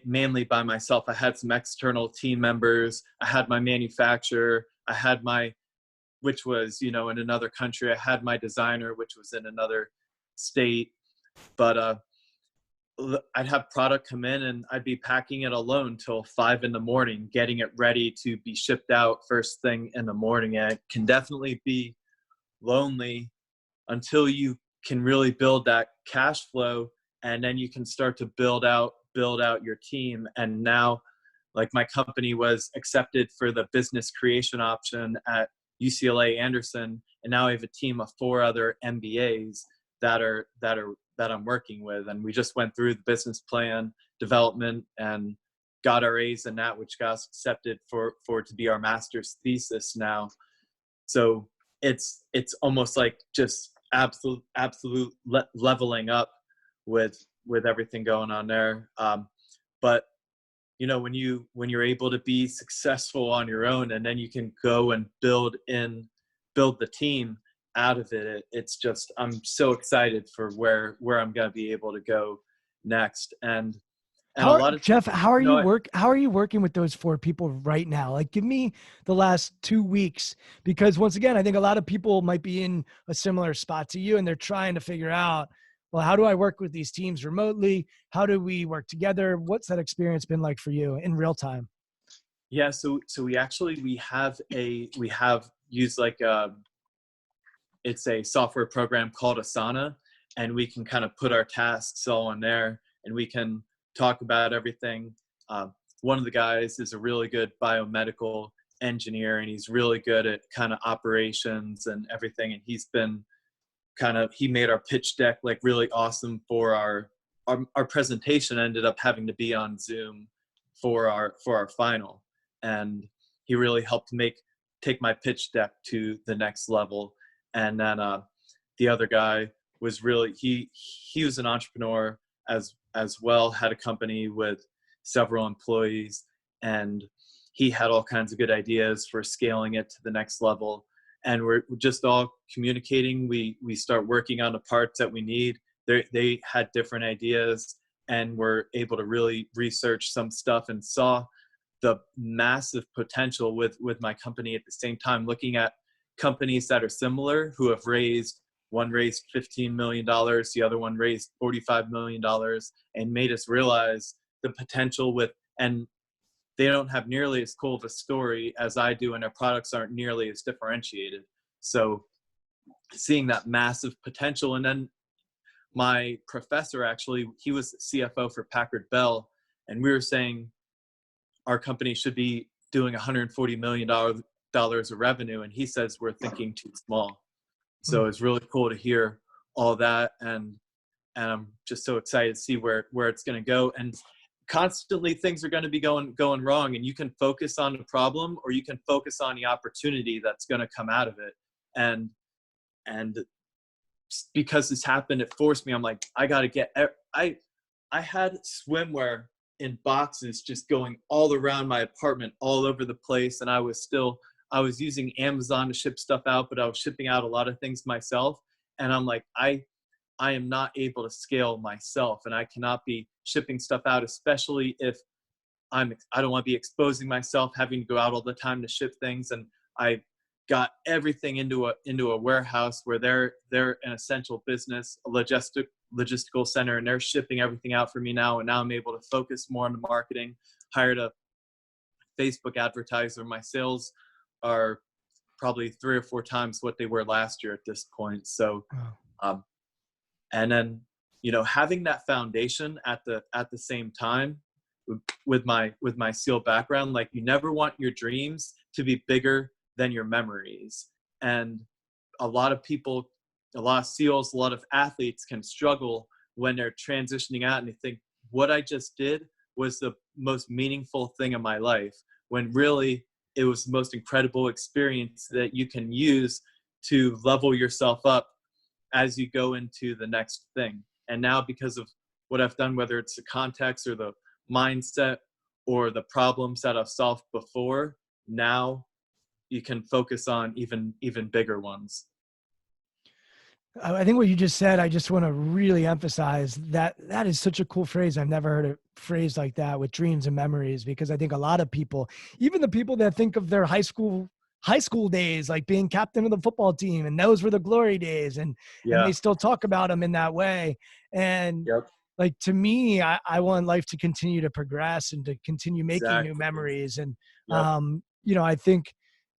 mainly by myself. I had some external team members. I had my manufacturer. I had which was, in another country. I had my designer, which was in another state. But I'd have product come in and I'd be packing it alone till 5 a.m, getting it ready to be shipped out first thing in the morning. And it can definitely be lonely until you can really build that cash flow, and then you can start to build out your team. And now, like, my company was accepted for the business creation option at UCLA Anderson, and now I have a team of 4 other MBAs that I'm working with, and we just went through the business plan development and got our A's in that, which got us accepted for to be our master's thesis now. So it's almost like just absolute leveling up with everything going on there. But when you're able to be successful on your own, and then you can go and build the team out of it, it's just, I'm so excited for where I'm going to be able to go next. And a lot of Jeff, how are you working with those 4 people right now? Like, give me the last 2 weeks, because once again, I think a lot of people might be in a similar spot to you and they're trying to figure out, well, how do I work with these teams remotely? How do we work together? What's that experience been like for you in real time? Yeah. So we have used like it's a software program called Asana, and we can kind of put our tasks all in there and we can talk about everything. One of the guys is a really good biomedical engineer, and he's really good at kind of operations and everything. And he made our pitch deck like really awesome for our presentation. Ended up having to be on Zoom for our final, and he really helped take my pitch deck to the next level. And then the other guy was really, he was an entrepreneur as well, had a company with several employees, and he had all kinds of good ideas for scaling it to the next level. And we're just all communicating. We start working on the parts that we need. They had different ideas, and were able to really research some stuff and saw the massive potential with my company at the same time, looking at companies that are similar who have one raised $15 million, the other one raised $45 million, and made us realize the potential and they don't have nearly as cool of a story as I do, and their products aren't nearly as differentiated. So seeing that massive potential. And then my professor, actually, he was CFO for Packard Bell, and we were saying our company should be doing $140 million of revenue, and he says we're thinking too small. So it's really cool to hear all that. And and I'm just so excited to see where it's going to go. And constantly things are going to be going wrong, and you can focus on the problem, or you can focus on the opportunity that's going to come out of it. And because this happened, it forced me. I'm like, I got to get, I had swimwear in boxes just going all around my apartment, all over the place. And I was using Amazon to ship stuff out, but I was shipping out a lot of things myself. And I'm like, I am not able to scale myself, and I cannot be shipping stuff out, especially if I don't want to be exposing myself, having to go out all the time to ship things. And I got everything into a warehouse where they're an essential business, a logistical center, and they're shipping everything out for me now. And now I'm able to focus more on the marketing, hired a Facebook advertiser. My sales are probably 3 or 4 times what they were last year at this point. So, and then, having that foundation at the same time with my SEAL background, like, you never want your dreams to be bigger than your memories. And a lot of people, a lot of SEALs, a lot of athletes can struggle when they're transitioning out, and they think, what I just did was the most meaningful thing in my life, when really it was the most incredible experience that you can use to level yourself up as you go into the next thing. And now, because of what I've done, whether it's the context or the mindset or the problems that I've solved before, now you can focus on even bigger ones. I think what you just said, I just want to really emphasize that is such a cool phrase. I've never heard a phrase like that, with dreams and memories, because I think a lot of people, even the people that think of their high school days, like being captain of the football team, and those were the glory days, and they still talk about them in that way. And like, to me, I want life to continue to progress and to continue making new memories. And, I think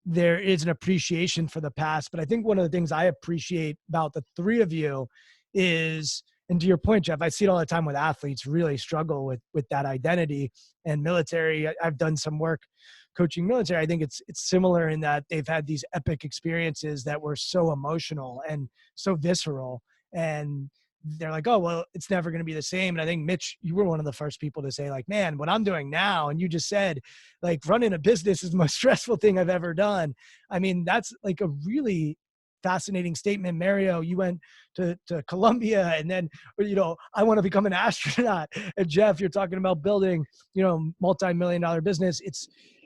there is an appreciation for the past, but I think one of the things I appreciate about the three of you is, and to your point, Jeff, I see it all the time with athletes really struggle with that identity. And military, I've done some work coaching military. I think it's similar in that they've had these epic experiences that were so emotional and so visceral, and they're like, oh, well, it's never going to be the same. And I think, Mitch, you were one of the first people to say, like, man, what I'm doing now, and you just said, like, running a business is the most stressful thing I've ever done. I mean, that's like a really fascinating statement. Mario, you went to Columbia, and then, I want to become an astronaut. And Jeff, you're talking about building, multi-million-dollar business.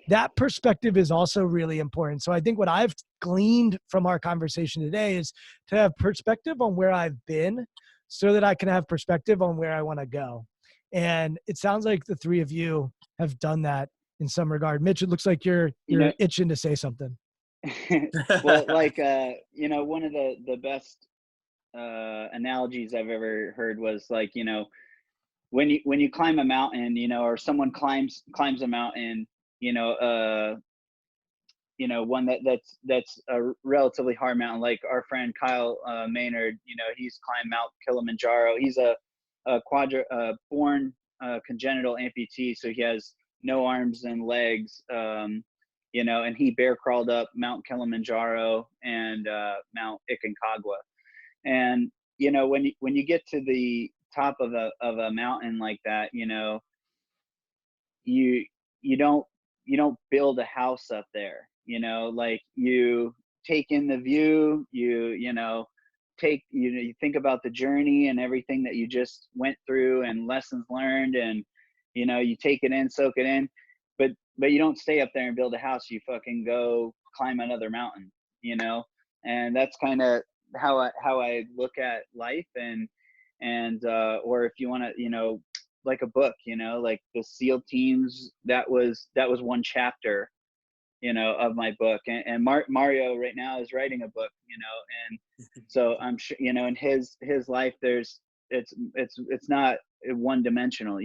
That perspective is also really important. So I think what I've gleaned from our conversation today is to have perspective on where I've been, so that I can have perspective on where I want to go. And it sounds like the three of you have done that in some regard. Mitch, it looks like you're itching to say something. Well, like, one of the best analogies I've ever heard was, like, when you climb a mountain, or someone climbs a mountain, one that's a relatively hard mountain, like our friend Kyle Maynard, he's climbed Mount Kilimanjaro. He's a born congenital amputee, so he has no arms and legs, and he bear crawled up Mount Kilimanjaro and Mount Aconcagua. And when you get to the top of a mountain like that, you don't build a house up there. Like, you take in the view, you think about the journey and everything that you just went through and lessons learned, and you take it in, soak it in, but you don't stay up there and build a house. You fucking go climb another mountain, and that's kind of how I look at life. And or if you want to, like a book, like the SEAL teams, that was one chapter, of my book. And Mario right now is writing a book, and so I'm sure, in his life, it's not one dimensional,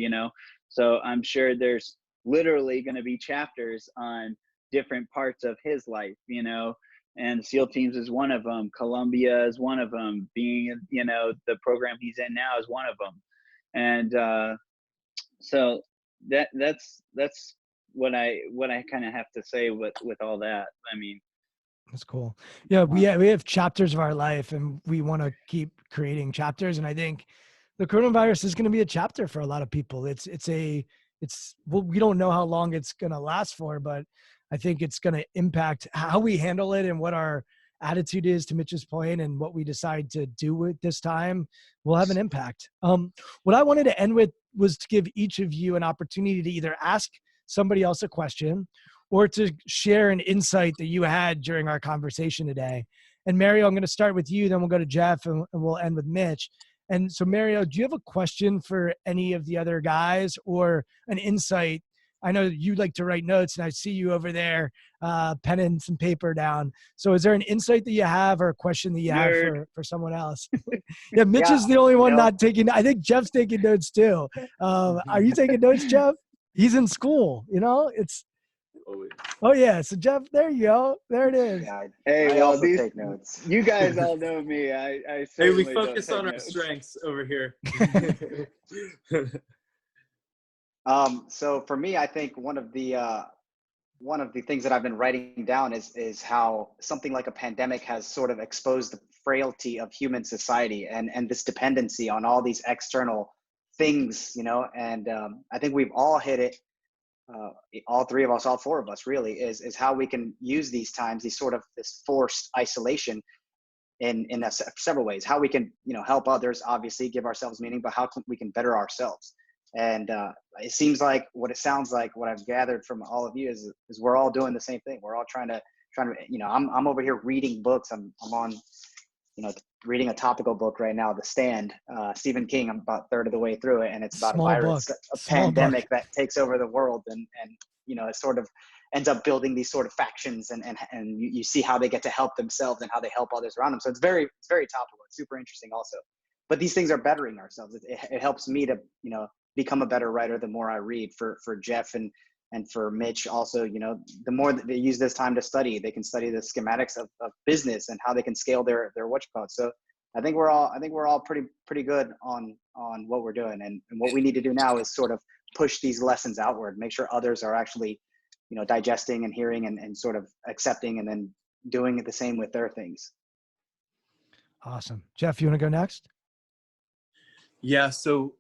so I'm sure there's literally going to be chapters on different parts of his life, and SEAL teams is one of them. Columbia is one of them. Being, the program he's in now is one of them. And so that's what I kind of have to say with all that. I mean, that's cool. Yeah, we have chapters of our life, and we want to keep creating chapters. And I think the coronavirus is going to be a chapter for a lot of people. Well, we don't know how long it's going to last for, but I think it's going to impact how we handle it and what our attitude is, to Mitch's point, and what we decide to do with this time will have an impact. What I wanted to end with was to give each of you an opportunity to either ask somebody else a question or to share an insight that you had during our conversation today. And Mario, I'm going to start with you, then we'll go to Jeff, and we'll end with Mitch. And so, Mario, do you have a question for any of the other guys or an insight? I know you like to write notes, and I see you over there penning some paper down. So is there an insight that you have or a question that you have for someone else? Yeah, Mitch is the only one not taking. I think Jeff's taking notes too. Are you taking notes, Jeff? He's in school, it's. Oh yeah, so Jeff, there you go. There it is. Yeah, Hey, I also take notes. You guys all know me. I Hey, we certainly focus don't on take our notes. strengths over here. So for me, I think one of the things that I've been writing down is how something like a pandemic has sort of exposed the frailty of human society and this dependency on all these external things, and I think we've all hit it. All three of us, all four of us really, is how we can use these times, this forced isolation in several ways. How we can, help others, obviously give ourselves meaning, but how we can better ourselves. And it seems like what I've gathered from all of you is we're all doing the same thing. We're all trying to, I'm over here reading books. I'm on, reading a topical book right now, The Stand, Stephen King. I'm about a third of the way through it, and it's about a virus, a pandemic that takes over the world, and it sort of ends up building these sort of factions, and you see how they get to help themselves and how they help others around them. So it's very topical. It's super interesting also. But these things are bettering ourselves. It helps me to become a better writer the more I read. For Jeff and for Mitch also, the more that they use this time to study, they can study the schematics of business and how they can scale their whatchamacallit. So I think we're all pretty good on what we're doing, and what we need to do now is sort of push these lessons outward, make sure others are actually digesting and hearing and sort of accepting, and then doing the same with their things. Awesome. Jeff, you want to go next? Yeah, so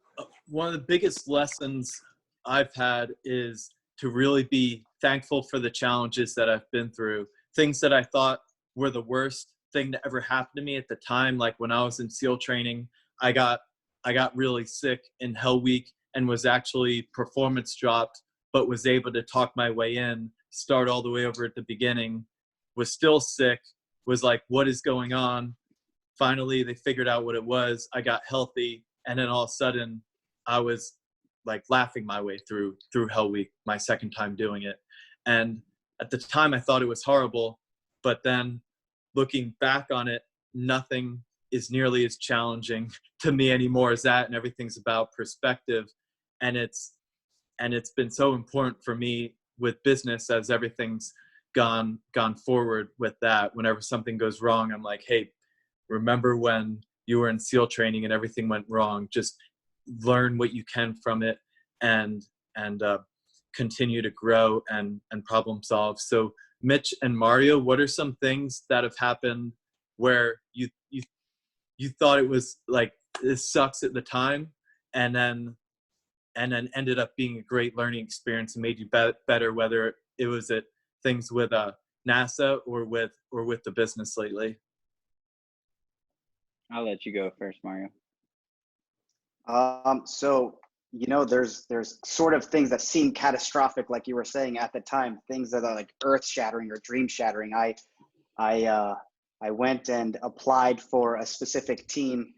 one of the biggest lessons I've had is to really be thankful for the challenges that I've been through. Things that I thought were the worst thing to ever happen to me at the time, like when I was in SEAL training, I got really sick in Hell Week and was actually performance dropped, but was able to talk my way in, start all the way over at the beginning, was still sick, was like, what is going on? Finally, they figured out what it was. I got healthy, and then all of a sudden I was like laughing my way through Hell Week, my second time doing it. And at the time I thought it was horrible, but then looking back on it, nothing is nearly as challenging to me anymore as that, and everything's about perspective. And it's been so important for me with business as everything's gone forward with that. Whenever something goes wrong, I'm like, hey, remember when you were in SEAL training and everything went wrong? Just learn what you can from it and continue to grow and problem solve. So Mitch and Mario, what are some things that have happened where you thought it was like, this sucks at the time, and then ended up being a great learning experience and made you better, whether it was at things with NASA or with the business lately? I'll let you go first, Mario. So there's sort of things that seem catastrophic, like you were saying at the time, things that are like earth shattering or dream shattering. I went and applied for a specific team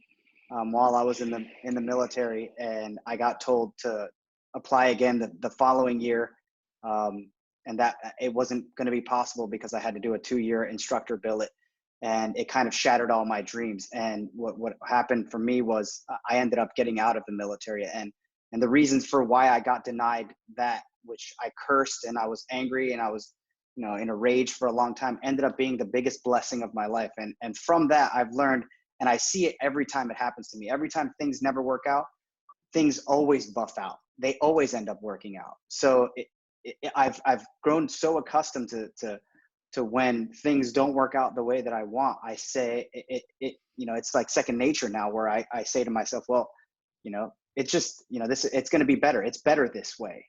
while I was in the military, and I got told to apply again the following year, and that it wasn't going to be possible because I had to do a 2-year instructor billet, and it kind of shattered all my dreams. And what happened for me was I ended up getting out of the military, and the reasons for why I got denied that, which I cursed and I was angry and I was in a rage for a long time, ended up being the biggest blessing of my life. And from that I've learned, and I see it every time it happens to me. Every time things never work out, things always buff out. They always end up working out. So I've grown so accustomed to when things don't work out the way that I want, I say it's like second nature now, where I say to myself, well, you know, it's just, you know, it's going to be better. It's better this way.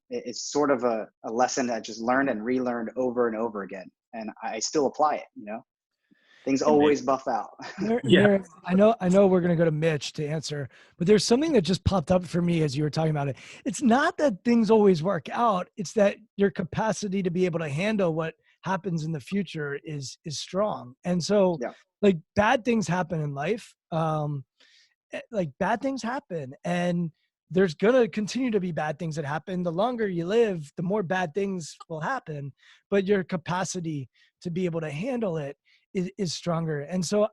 It's sort of a lesson that I just learned and relearned over and over again. And I still apply it, you know, things always buff out. Yeah. I know we're going to go to Mitch to answer, but there's something that just popped up for me as you were talking about it. It's not that things always work out. It's that your capacity to be able to handle what happens in the future is strong. And so Yeah. like bad things happen in life. Like bad things happen, and there's going to continue to be bad things that happen. The longer you live, the more bad things will happen, but your capacity to be able to handle it is stronger. And so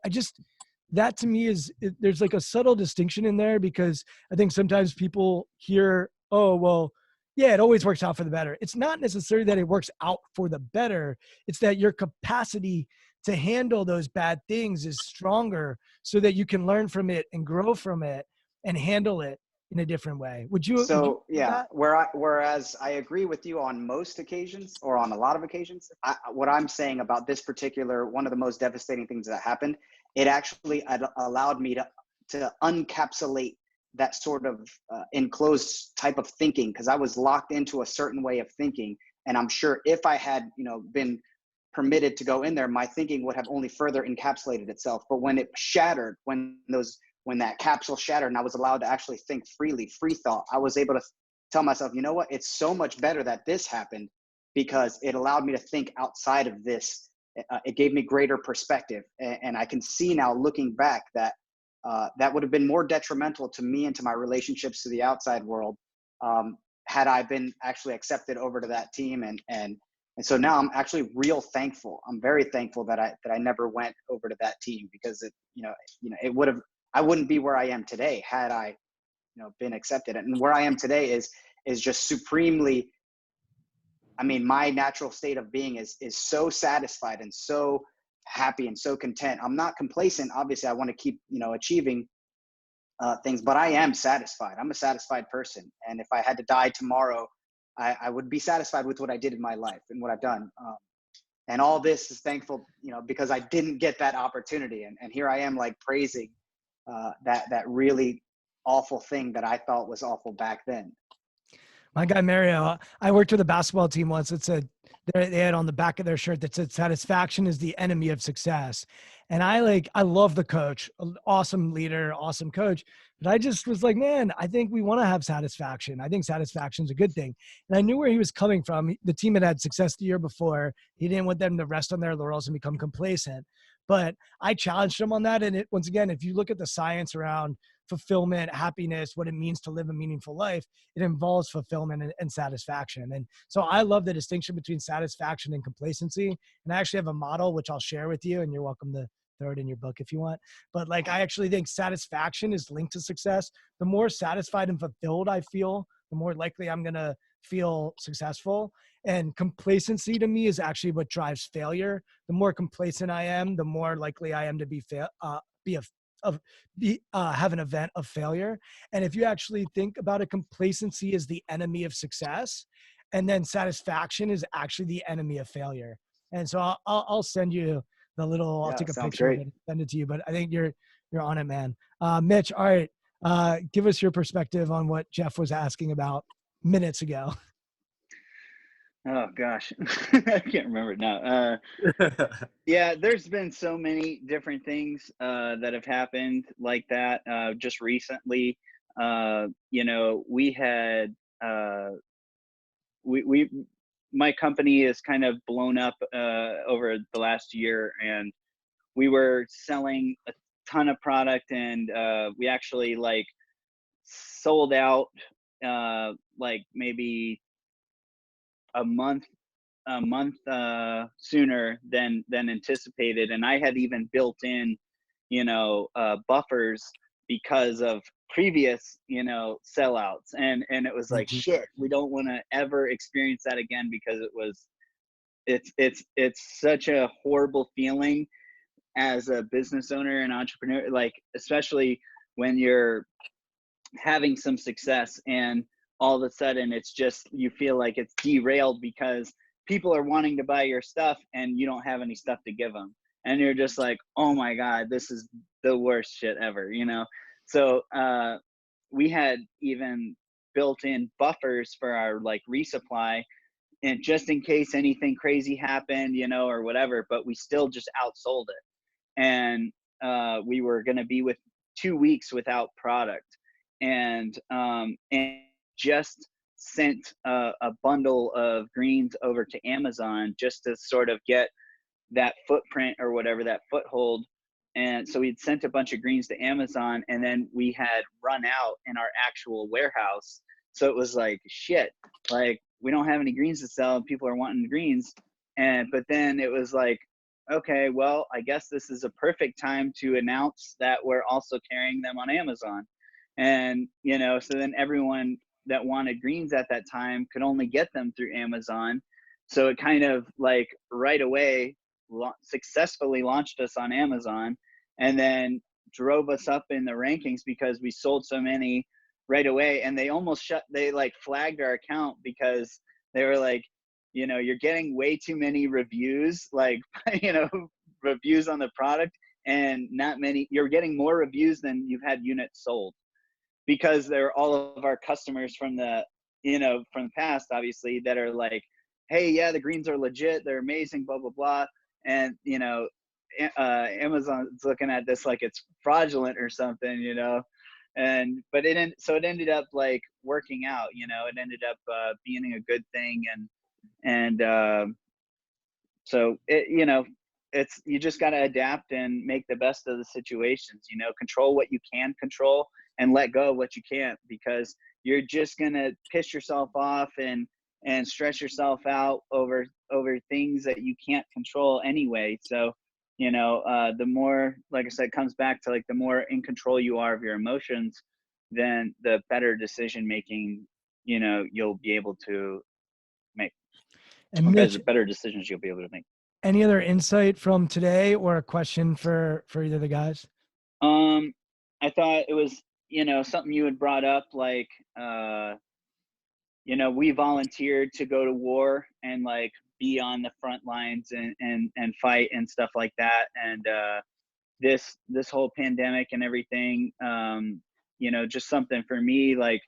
that to me there's like a subtle distinction in there, because I think sometimes people hear, oh, well, yeah, it always works out for the better. It's not necessarily that it works out for the better. It's that your capacity to handle those bad things is stronger, so that you can learn from it and grow from it and handle it in a different way. Would you agree So with yeah, that? whereas I agree with you on most occasions, or on a lot of occasions, what I'm saying about this particular, one of the most devastating things that happened, it actually allowed me to encapsulate that sort of enclosed type of thinking, because I was locked into a certain way of thinking. And I'm sure if I had, you know, been permitted to go in there, my thinking would have only further encapsulated itself. But when it shattered, when that capsule shattered and I was allowed to actually think freely, free thought, I was able to tell myself, you know what, it's so much better that this happened, because it allowed me to think outside of this. It gave me greater perspective. And I can see now, looking back, that that would have been more detrimental to me and to my relationships to the outside world, had I been actually accepted over to that team. And so now I'm actually real thankful. I'm very thankful that I never went over to that team, because it would have, I wouldn't be where I am today had I, you know, been accepted. And where I am today is just supremely, I mean, my natural state of being is so satisfied and so happy and so content. I'm not complacent. Obviously, I want to keep, you know, achieving things, but I am satisfied. I'm a satisfied person. And if I had to die tomorrow, I would be satisfied with what I did in my life and what I've done. And all this is thankful, you know, because I didn't get that opportunity. And here I am, like, praising that really awful thing that I thought was awful back then. My guy Mario, I worked with a basketball team once. It said they had on the back of their shirt that said "satisfaction is the enemy of success," and I love the coach, awesome leader, awesome coach. But I just was like, man, I think we want to have satisfaction. I think satisfaction is a good thing, and I knew where he was coming from. The team had success the year before. He didn't want them to rest on their laurels and become complacent. But I challenged him on that, and once again, if you look at the science around fulfillment, happiness, what it means to live a meaningful life, it involves fulfillment and satisfaction. And so I love the distinction between satisfaction and complacency. And I actually have a model, which I'll share with you, and you're welcome to throw it in your book if you want. But like, I actually think satisfaction is linked to success. The more satisfied and fulfilled I feel, the more likely I'm going to feel successful. And complacency to me is actually what drives failure. The more complacent I am, the more likely I am to have an event of failure. And if you actually think about it, complacency is the enemy of success, and then satisfaction is actually the enemy of failure. And so I'll send you the little, I'll Yeah, take a sounds picture of great. it and send it to you, but I think you're on it, man. Mitch, all right. Give us your perspective on what Jeff was asking about minutes ago. Oh gosh, I can't remember it now. Yeah, there's been so many different things that have happened like that. Just recently, you know, we had we my company is kind of blown up over the last year, and we were selling a ton of product, and we actually like sold out like maybe a month sooner than anticipated. And I had even built in, you know, buffers because of previous, you know, sellouts. And it was like, shit, we don't want to ever experience that again, because it's such a horrible feeling as a business owner and entrepreneur, like especially when you're having some success and all of a sudden it's just, you feel like it's derailed because people are wanting to buy your stuff and you don't have any stuff to give them, and you're just like, oh my god, this is the worst shit ever, you know. So we had even built in buffers for our like resupply, and just in case anything crazy happened, you know, or whatever, but we still just outsold it. And we were going to be with 2 weeks without product, and just sent a bundle of greens over to Amazon just to sort of get that footprint or whatever, that foothold. And so we'd sent a bunch of greens to Amazon, and then we had run out in our actual warehouse. So it was like, shit, like we don't have any greens to sell and people are wanting the greens. But then it was like, okay, well, I guess this is a perfect time to announce that we're also carrying them on Amazon. And, you know, so then everyone that wanted greens at that time could only get them through Amazon. So it kind of like right away successfully launched us on Amazon, and then drove us up in the rankings because we sold so many right away. And they almost they like flagged our account because they were like, you know, you're getting way too many reviews, like, you know, reviews on the product, and not many, you're getting more reviews than you've had units sold, because they're all of our customers from the, you know, from the past, obviously, that are like, hey, yeah, the greens are legit, they're amazing, blah, blah, blah. And, you know, Amazon's looking at this like it's fraudulent or something, you know. But it ended up like working out, you know. It ended up being a good thing. And so it, you know, it's, you just got to adapt and make the best of the situations, you know, control what you can control and let go of what you can't, because you're just going to piss yourself off and stress yourself out over things that you can't control anyway. So, you know, the more, like I said, comes back to like the more in control you are of your emotions, then the better decision making, you know, you'll be able to make. And Mitch, Better decisions you'll be able to make. any other insight from today or a question for either of the guys? I thought it was, you know, something you had brought up, like, you know, we volunteered to go to war and like be on the front lines and fight and stuff like that. And this whole pandemic and everything, you know, just something for me, like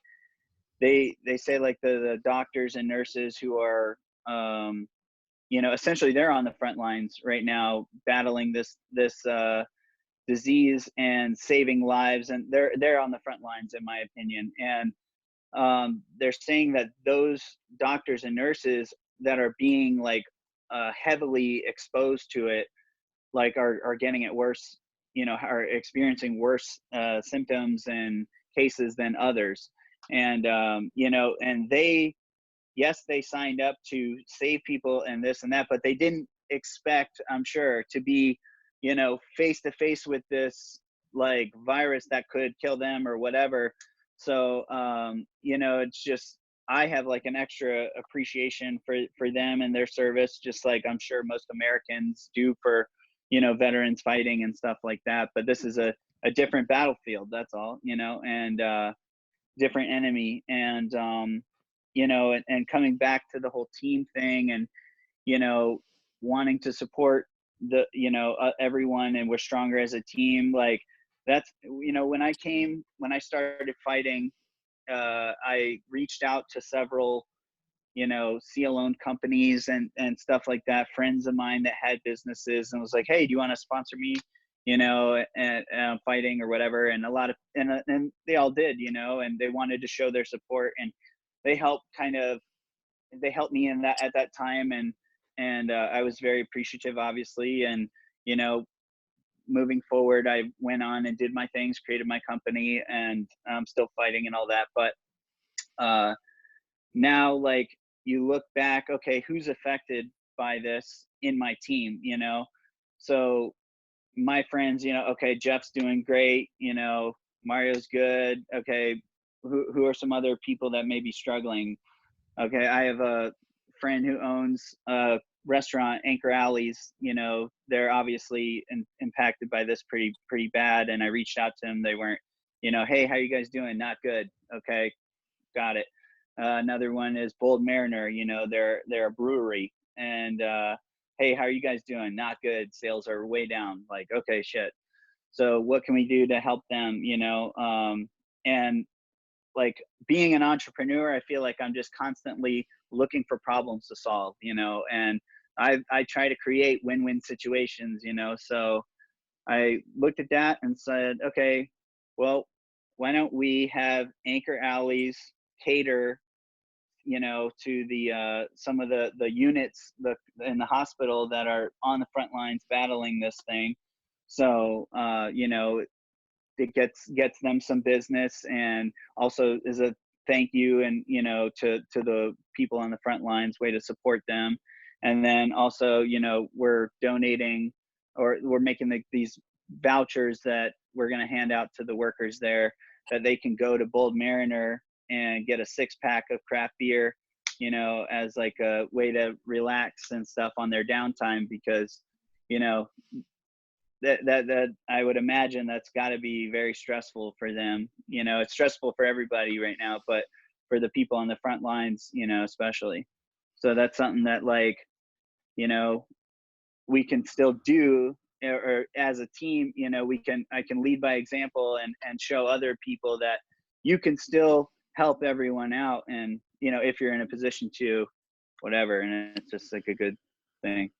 they say like the doctors and nurses who are, you know, essentially they're on the front lines right now battling this disease and saving lives, and they're on the front lines, in my opinion. And they're saying that those doctors and nurses that are being like heavily exposed to it, like are getting it worse, you know, are experiencing worse symptoms and cases than others. And you know, and yes, they signed up to save people and this and that, but they didn't expect, I'm sure, to be, you know, face to face with this like virus that could kill them or whatever. So, you know, it's just, I have like an extra appreciation for them and their service, just like I'm sure most Americans do for, you know, veterans fighting and stuff like that. But this is a different battlefield, that's all, you know, and different enemy. And, you know, and coming back to the whole team thing, and, you know, wanting to support the, you know, everyone, and we're stronger as a team. Like that's, you know, when I started fighting, I reached out to several, you know, seal owned companies and stuff like that, friends of mine that had businesses, and was like, hey, do you want to sponsor me, you know, and fighting or whatever. And a lot of, and they all did, you know, and they wanted to show their support, and they helped they helped me in that at that time. And I was very appreciative, obviously. And, you know, moving forward, I went on and did my things, created my company, and I'm still fighting and all that. But now, like, you look back, okay, who's affected by this in my team, you know? So my friends, you know, okay, Jeff's doing great, you know, Mario's good. Okay, who are some other people that may be struggling? Okay, I have a friend who owns a restaurant, Anchor Alleys. You know, they're obviously impacted by this pretty bad. And I reached out to them. They weren't, you know, hey, how you guys doing? Not good. Okay, got it. Another one is Bold Mariner. You know, they're a brewery. And hey, how are you guys doing? Not good. Sales are way down. Like, okay, shit. So what can we do to help them? You know, and like being an entrepreneur, I feel like I'm just constantly looking for problems to solve, and I try to create win-win situations, so I looked at that and said, okay, well, why don't we have Anchor Alleys cater, to the some of the units in the hospital that are on the front lines battling this thing. So it gets them some business, and also is a thank you, and to the people on the front lines, way to support them. And then also we're donating, or we're making these vouchers that we're going to hand out to the workers there, that they can go to Bold Mariner and get a 6-pack of craft beer, as like a way to relax and stuff on their downtime, because that I would imagine that's got to be very stressful for them. It's stressful for everybody right now, but for the people on the front lines, especially. So that's something that, like, we can still do, or as a team, I can lead by example, and show other people that you can still help everyone out. And, if you're in a position to, whatever, and it's just like a good thing.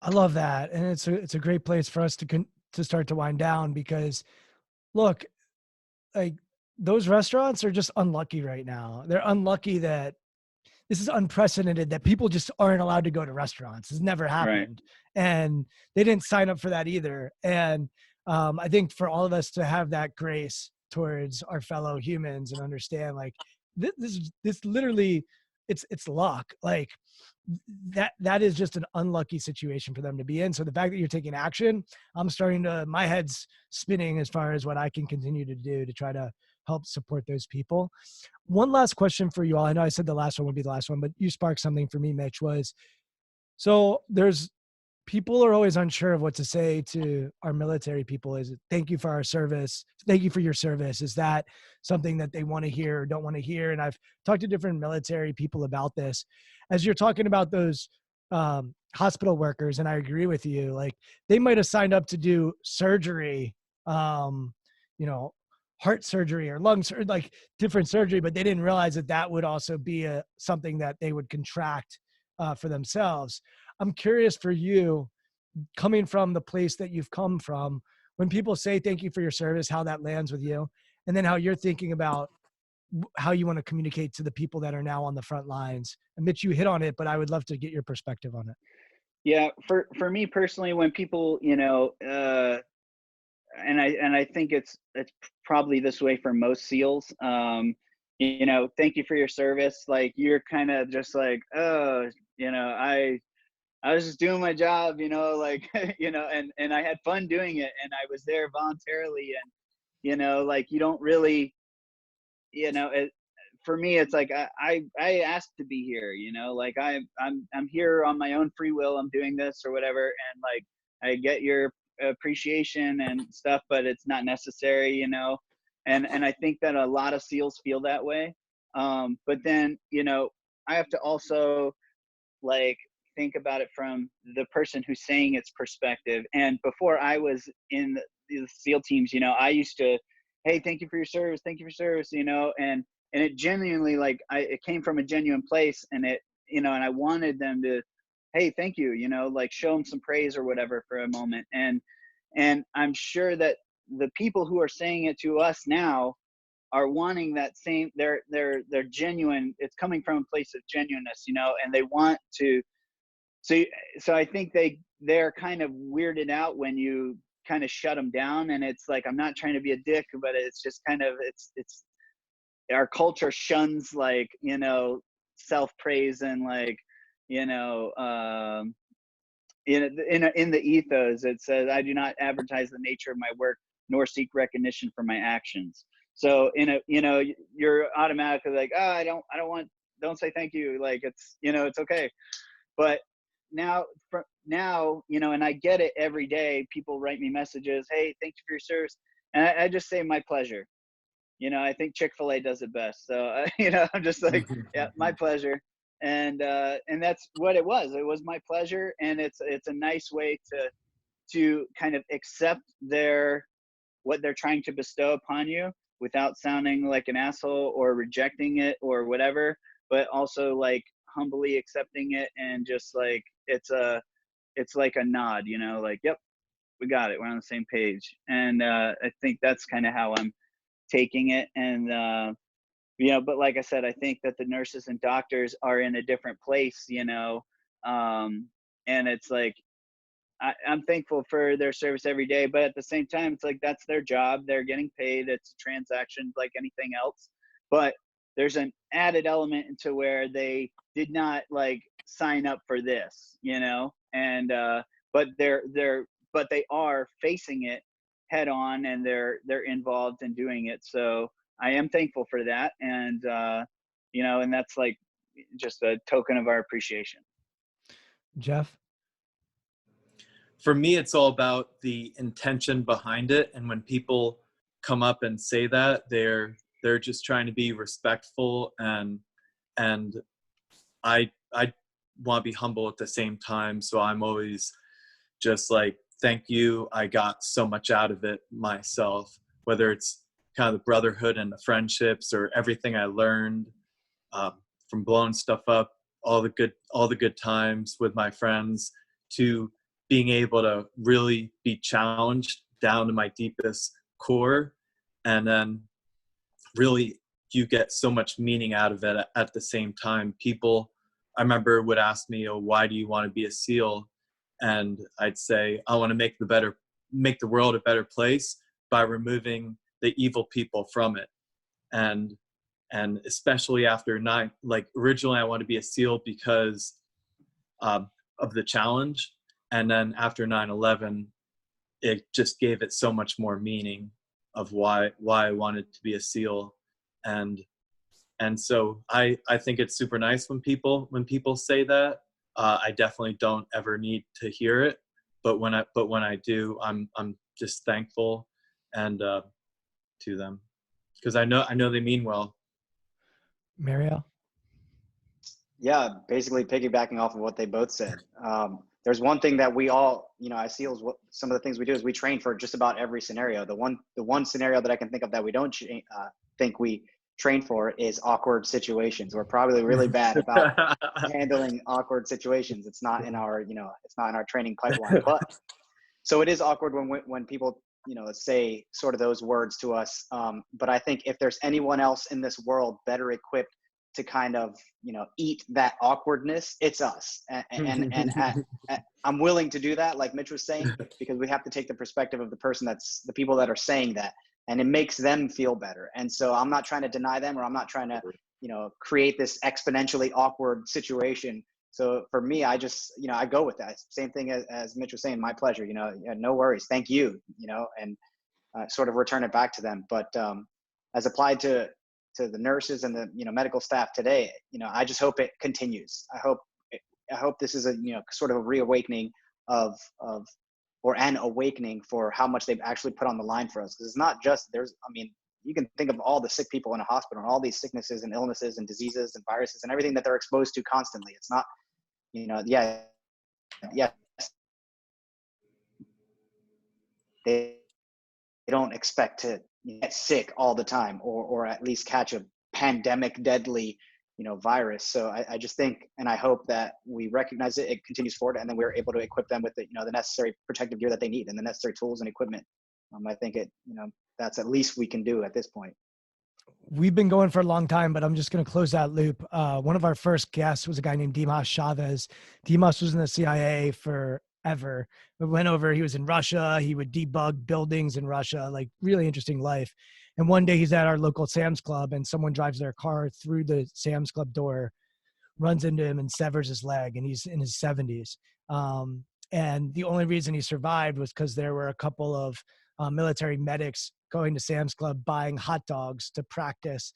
I love that. And it's a great place for us to start to wind down, because look, like, those restaurants are just unlucky right now. They're unlucky that this is unprecedented, that people just aren't allowed to go to restaurants. It's never happened. Right. And they didn't sign up for that either. And I think for all of us to have that grace towards our fellow humans and understand, like, this literally, it's luck. Like, that is just an unlucky situation for them to be in. So the fact that you're taking action, my head's spinning as far as what I can continue to do to try to help support those people. One last question for you all. I know I said the last one would be the last one, but you sparked something for me, Mitch. So people are always unsure of what to say to our military people. Is it thank you for our service? Thank you for your service. Is that something that they want to hear or don't want to hear? And I've talked to different military people about this. As you're talking about those hospital workers, and I agree with you, like, they might have signed up to do surgery, heart surgery or lungs, or like different surgery, but they didn't realize that would also be something that they would contract for themselves. I'm curious for you, coming from the place that you've come from, when people say thank you for your service, how that lands with you, and then how you're thinking about how you want to communicate to the people that are now on the front lines. And Mitch, you hit on it, but I would love to get your perspective on it. Yeah, for me personally, when people, and I think it's probably this way for most SEALs, thank you for your service. Like, you're kind of just like, oh, I was just doing my job, like, and I had fun doing it, and I was there voluntarily, and, like, you don't really, for me, it's like, I asked to be here, like, I'm here on my own free will. I'm doing this or whatever. And, like, I get your appreciation and stuff, but it's not necessary, and I think that a lot of SEALs feel that way. But then, I have to also, like, think about it from the person who's saying its perspective. And before I was in the SEAL teams, I used to, hey, thank you for your service, thank you for your service, and it genuinely, like, it came from a genuine place, and it, and I wanted them to, hey, thank you, like, show them some praise or whatever for a moment. And I'm sure that the people who are saying it to us now are wanting that same, they're genuine. It's coming from a place of genuineness, and they want to. So I think they're kind of weirded out when you kind of shut them down. And it's like, I'm not trying to be a dick, but it's just kind of, it's our culture shuns, like, self-praise, and, like, in the ethos, it says, I do not advertise the nature of my work, nor seek recognition for my actions. So you're automatically like, oh, don't say thank you. Like, it's, it's okay. But now, and I get it every day. People write me messages, hey, thank you for your service. And I just say, my pleasure. I think Chick-fil-A does it best. So, I'm just like, yeah, my pleasure. And that's what it was. It was my pleasure. And it's a nice way to kind of accept what they're trying to bestow upon you, without sounding like an asshole or rejecting it or whatever, but also like humbly accepting it, and just like it's like a nod, you know, like, yep, we got it, we're on the same page. And I think that's kind of how I'm taking it. And you know, but like I said, I think that the nurses and doctors are in a different place, you know. And it's like I'm thankful for their service every day, but at the same time, it's like that's their job. They're getting paid. It's a transaction like anything else. But there's an added element into where they did not like sign up for this, you know. And but but they are facing it head on, and they're involved in doing it. So I am thankful for that, and you know, and that's like just a token of our appreciation. Jeff? For me, it's all about the intention behind it. And when people come up and say that, they're just trying to be respectful, and I want to be humble at the same time. So I'm always just like, thank you. I got so much out of it myself, whether it's kind of the brotherhood and the friendships, or everything I learned from blowing stuff up, all the good times with my friends, to being able to really be challenged down to my deepest core. And then really you get so much meaning out of it at the same time. People, I remember, would ask me, oh, why do you want to be a SEAL? And I'd say, I want to make the world a better place by removing the evil people from it. And especially after like originally I wanted to be a SEAL because of the challenge. And then after 9/11, it just gave it so much more meaning of why I wanted to be a SEAL. And so I think it's super nice when people say that. I definitely don't ever need to hear it, but when I do, I'm just thankful, and to them, because I know they mean well. Mario? Yeah, basically piggybacking off of what they both said. There's one thing that we all, you know, as SEALs, some of the things we do is we train for just about every scenario. The one scenario that I can think of that we don't think we train for is awkward situations. We're probably really bad about handling awkward situations. It's not in our, you know, it's not in our training pipeline. But so it is awkward when people, you know, say sort of those words to us. But I think if there's anyone else in this world better equipped to kind of, you know, eat that awkwardness, it's us. And I'm willing to do that, like Mitch was saying, because we have to take the perspective of the people that are saying that, and it makes them feel better. And so I'm not trying to deny them, or I'm not trying to, you know, create this exponentially awkward situation. So for me, I just, you know, I go with that. Same thing as Mitch was saying, my pleasure, you know, no worries. Thank you, you know, and sort of return it back to them. But as applied to the nurses and the, you know, medical staff today, you know, I just hope it continues. I hope this is a, you know, sort of a reawakening of or an awakening for how much they've actually put on the line for us. Because it's not just I mean, you can think of all the sick people in a hospital and all these sicknesses and illnesses and diseases and viruses and everything that they're exposed to constantly. It's not, you know, they don't expect to get sick all the time, or at least catch a pandemic deadly, you know, virus. So I just think, and I hope that we recognize it continues forward, and then we're able to equip them with the, you know, the necessary protective gear that they need and the necessary tools and equipment. I think you know, that's at least we can do at this point. We've been going for a long time, but I'm just going to close that loop. One of our first guests was a guy named Dimas Chavez. Dimas was in the CIA forever. We went over, he was in Russia. He would debug buildings in Russia, like really interesting life. And one day he's at our local Sam's Club, and someone drives their car through the Sam's Club door, runs into him and severs his leg, and he's in his 70s. And the only reason he survived was because there were a couple of military medics going to Sam's Club buying hot dogs to practice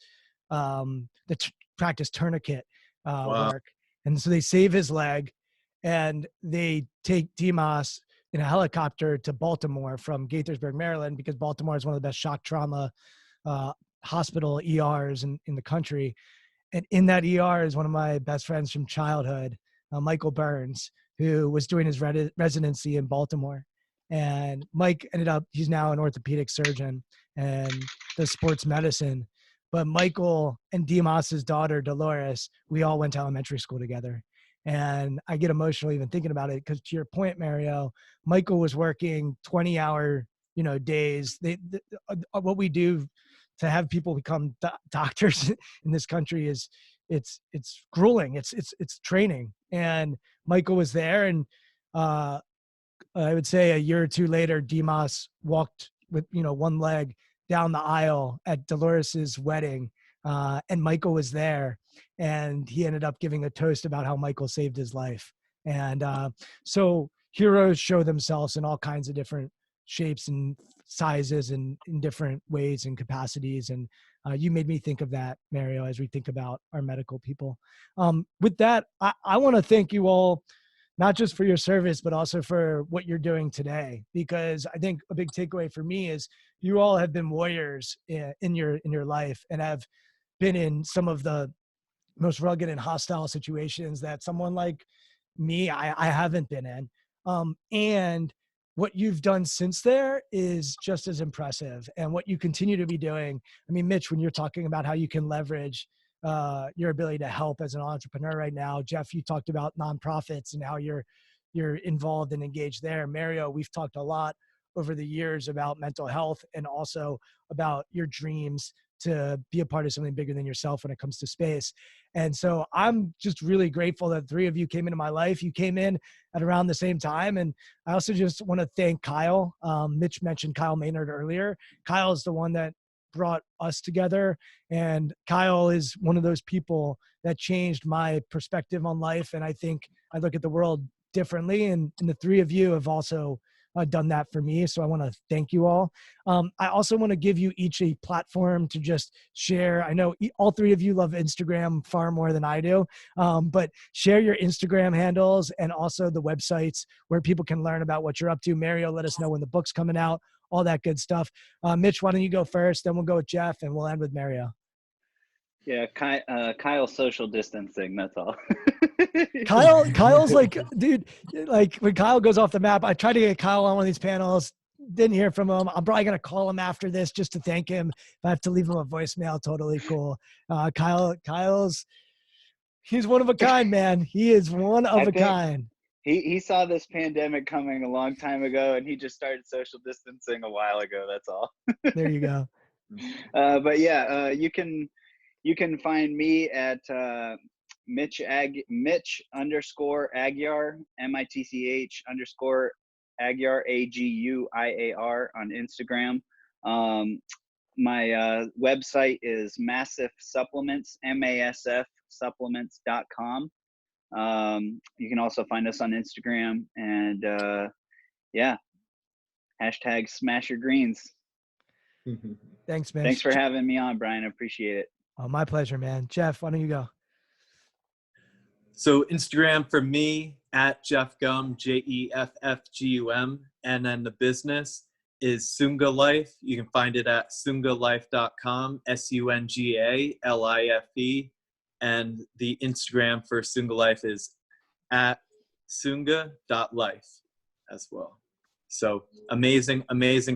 practice tourniquet Wow. work. And so they save his leg, and they take Dimas in a helicopter to Baltimore from Gaithersburg, Maryland, because Baltimore is one of the best shock trauma hospital ERs in the country. And in that ER is one of my best friends from childhood, Michael Burns, who was doing his residency in Baltimore. And Mike he's now an orthopedic surgeon. and the sports medicine. But Michael and Demas's daughter, Dolores, we all went to elementary school together. And I get emotional even thinking about it because to your point, Mario, Michael was working 20-hour, days. What we do to have people become doctors in this country is it's grueling. It's training. And Michael was there, and I would say a year or two later, Demas walked with one leg down the aisle at Dolores's wedding, and Michael was there, and he ended up giving a toast about how Michael saved his life. And so heroes show themselves in all kinds of different shapes and sizes and in different ways and capacities. And you made me think of that, Mario, as we think about our medical people. With that, I want to thank you all, not just for your service, but also for what you're doing today. Because I think a big takeaway for me is you all have been warriors in your life and have been in some of the most rugged and hostile situations that someone like me, I haven't been in. And what you've done since there is just as impressive. And what you continue to be doing. I mean, Mitch, when you're talking about how you can leverage your ability to help as an entrepreneur right now. Jeff, you talked about nonprofits and how you're involved and engaged there. Mario, we've talked a lot over the years about mental health and also about your dreams to be a part of something bigger than yourself when it comes to space. And so I'm just really grateful that three of you came into my life. You came in at around the same time. And I also just want to thank Kyle. Mitch mentioned Kyle Maynard earlier. Kyle is the one that brought us together. And Kyle is one of those people that changed my perspective on life. And I think I look at the world differently. And the three of you have also done that for me. So I want to thank you all. I also want to give you each a platform to just share. I know all three of you love Instagram far more than I do, but share your Instagram handles and also the websites where people can learn about what you're up to. Mario, let us know when the book's coming out, all that good stuff. Mitch, why don't you go first? Then we'll go with Jeff and we'll end with Mario. Yeah, Kyle's social distancing, that's all. Kyle's like, dude, like when Kyle goes off the map, I tried to get Kyle on one of these panels, didn't hear from him. I'm probably going to call him after this just to thank him. If I have to leave him a voicemail, totally cool. He's one of a kind, man. He is one of a kind. He saw this pandemic coming a long time ago, and he just started social distancing a while ago. That's all. There you go. But yeah, you can find me at Mitch _ Aguiar, MITCH _ Aguiar, AGUIAR on Instagram. My website is Massif Supplements, MASF supplements.com. You can also find us on Instagram, and yeah, hashtag smash your greens. Thanks, man. Thanks for having me on, Brian. I appreciate it. Oh, my pleasure, man. Jeff, why don't you go? So Instagram for me at Jeff Gum, JEFFGUM, and then the business is Sunga Life. You can find it at sungalife.com, SUNGALIFE, and the Instagram for Sunga Life is at sunga.life as well. So amazing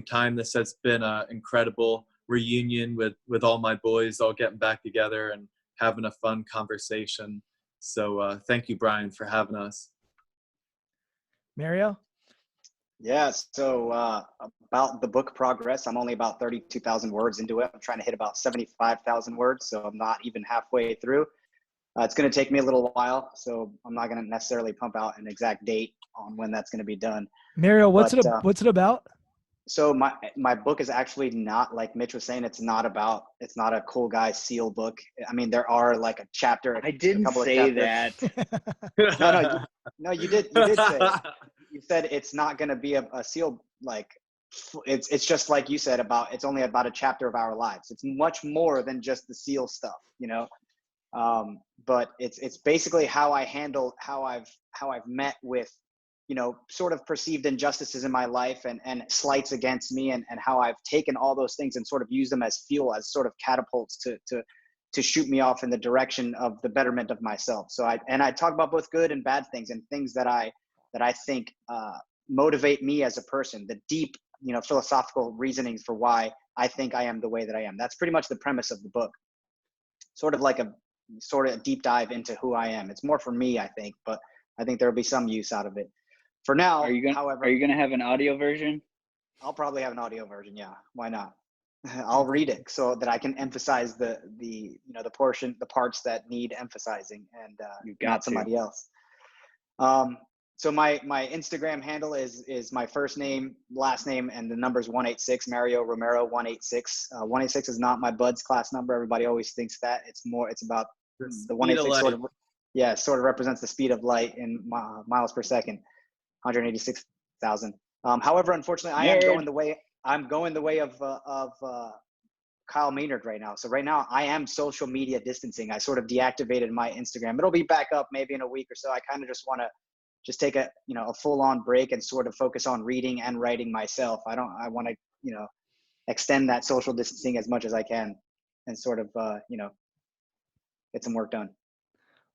time. This has been an incredible reunion with all my boys all getting back together and having a fun conversation. So thank you, Brian, for having us. Mario? Yeah, so about the book progress, I'm only about 32,000 words into it. I'm trying to hit about 75,000 words, so I'm not even halfway through. It's going to take me a little while, so I'm not going to necessarily pump out an exact date on when that's going to be done. Mario, what's it about? So my book is actually not, like Mitch was saying, it's not a cool guy SEAL book. I mean, there are like a chapter. I didn't say that. No, you did say it. You said it's not going to be a SEAL, like it's just like you said it's only about a chapter of our lives. It's much more than just the SEAL stuff, but it's basically how I handle, how I've met with, sort of perceived injustices in my life and slights against me, and how I've taken all those things and sort of used them as fuel, as sort of catapults to shoot me off in the direction of the betterment of myself. So I talk about both good and bad things, and things that I think motivate me as a person, the deep, philosophical reasonings for why I think I am the way that I am. That's pretty much the premise of the book. Sort of like a deep dive into who I am. It's more for me, I think, but I think there'll be some use out of it. For now, however, are you gonna have an audio version? I'll probably have an audio version. Yeah, why not? I'll read it so that I can emphasize the parts that need emphasizing, and not somebody else. So my Instagram handle is my first name, last name, and the number's 186, Mario Romero 186. 186 is not my Buds class number. Everybody always thinks that. It's about the 186 sort of represents the speed of light in miles per second, 186,000. However, unfortunately, I'm going the way of Kyle Maynard right now. So right now I am social media distancing. I sort of deactivated my Instagram. It'll be back up maybe in a week or so. I kind of just want to take a full on break and sort of focus on reading and writing myself. I want to, extend that social distancing as much as I can and sort of, get some work done.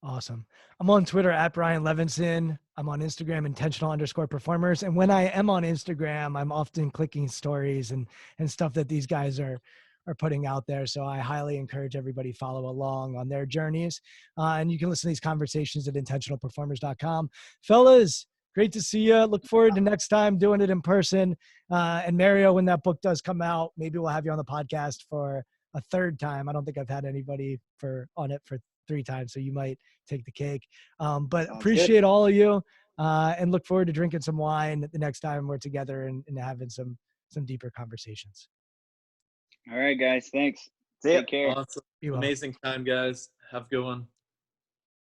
Awesome. I'm on Twitter at Brian Levinson. I'm on Instagram, intentional_performers. And when I am on Instagram, I'm often clicking stories and stuff that these guys are putting out there. So I highly encourage everybody follow along on their journeys. And you can listen to these conversations at intentionalperformers.com. Fellas, great to see you. Look forward to next time doing it in person. And Mario, when that book does come out, maybe we'll have you on the podcast for a third time. I don't think I've had anybody on it for 3 times, so you might take the cake. But Sounds appreciate good. all of you, and look forward to drinking some wine the next time we're together and having some deeper conversations. All right, guys. Thanks. See ya. Take care. Awesome. Amazing time, guys. Have a good one.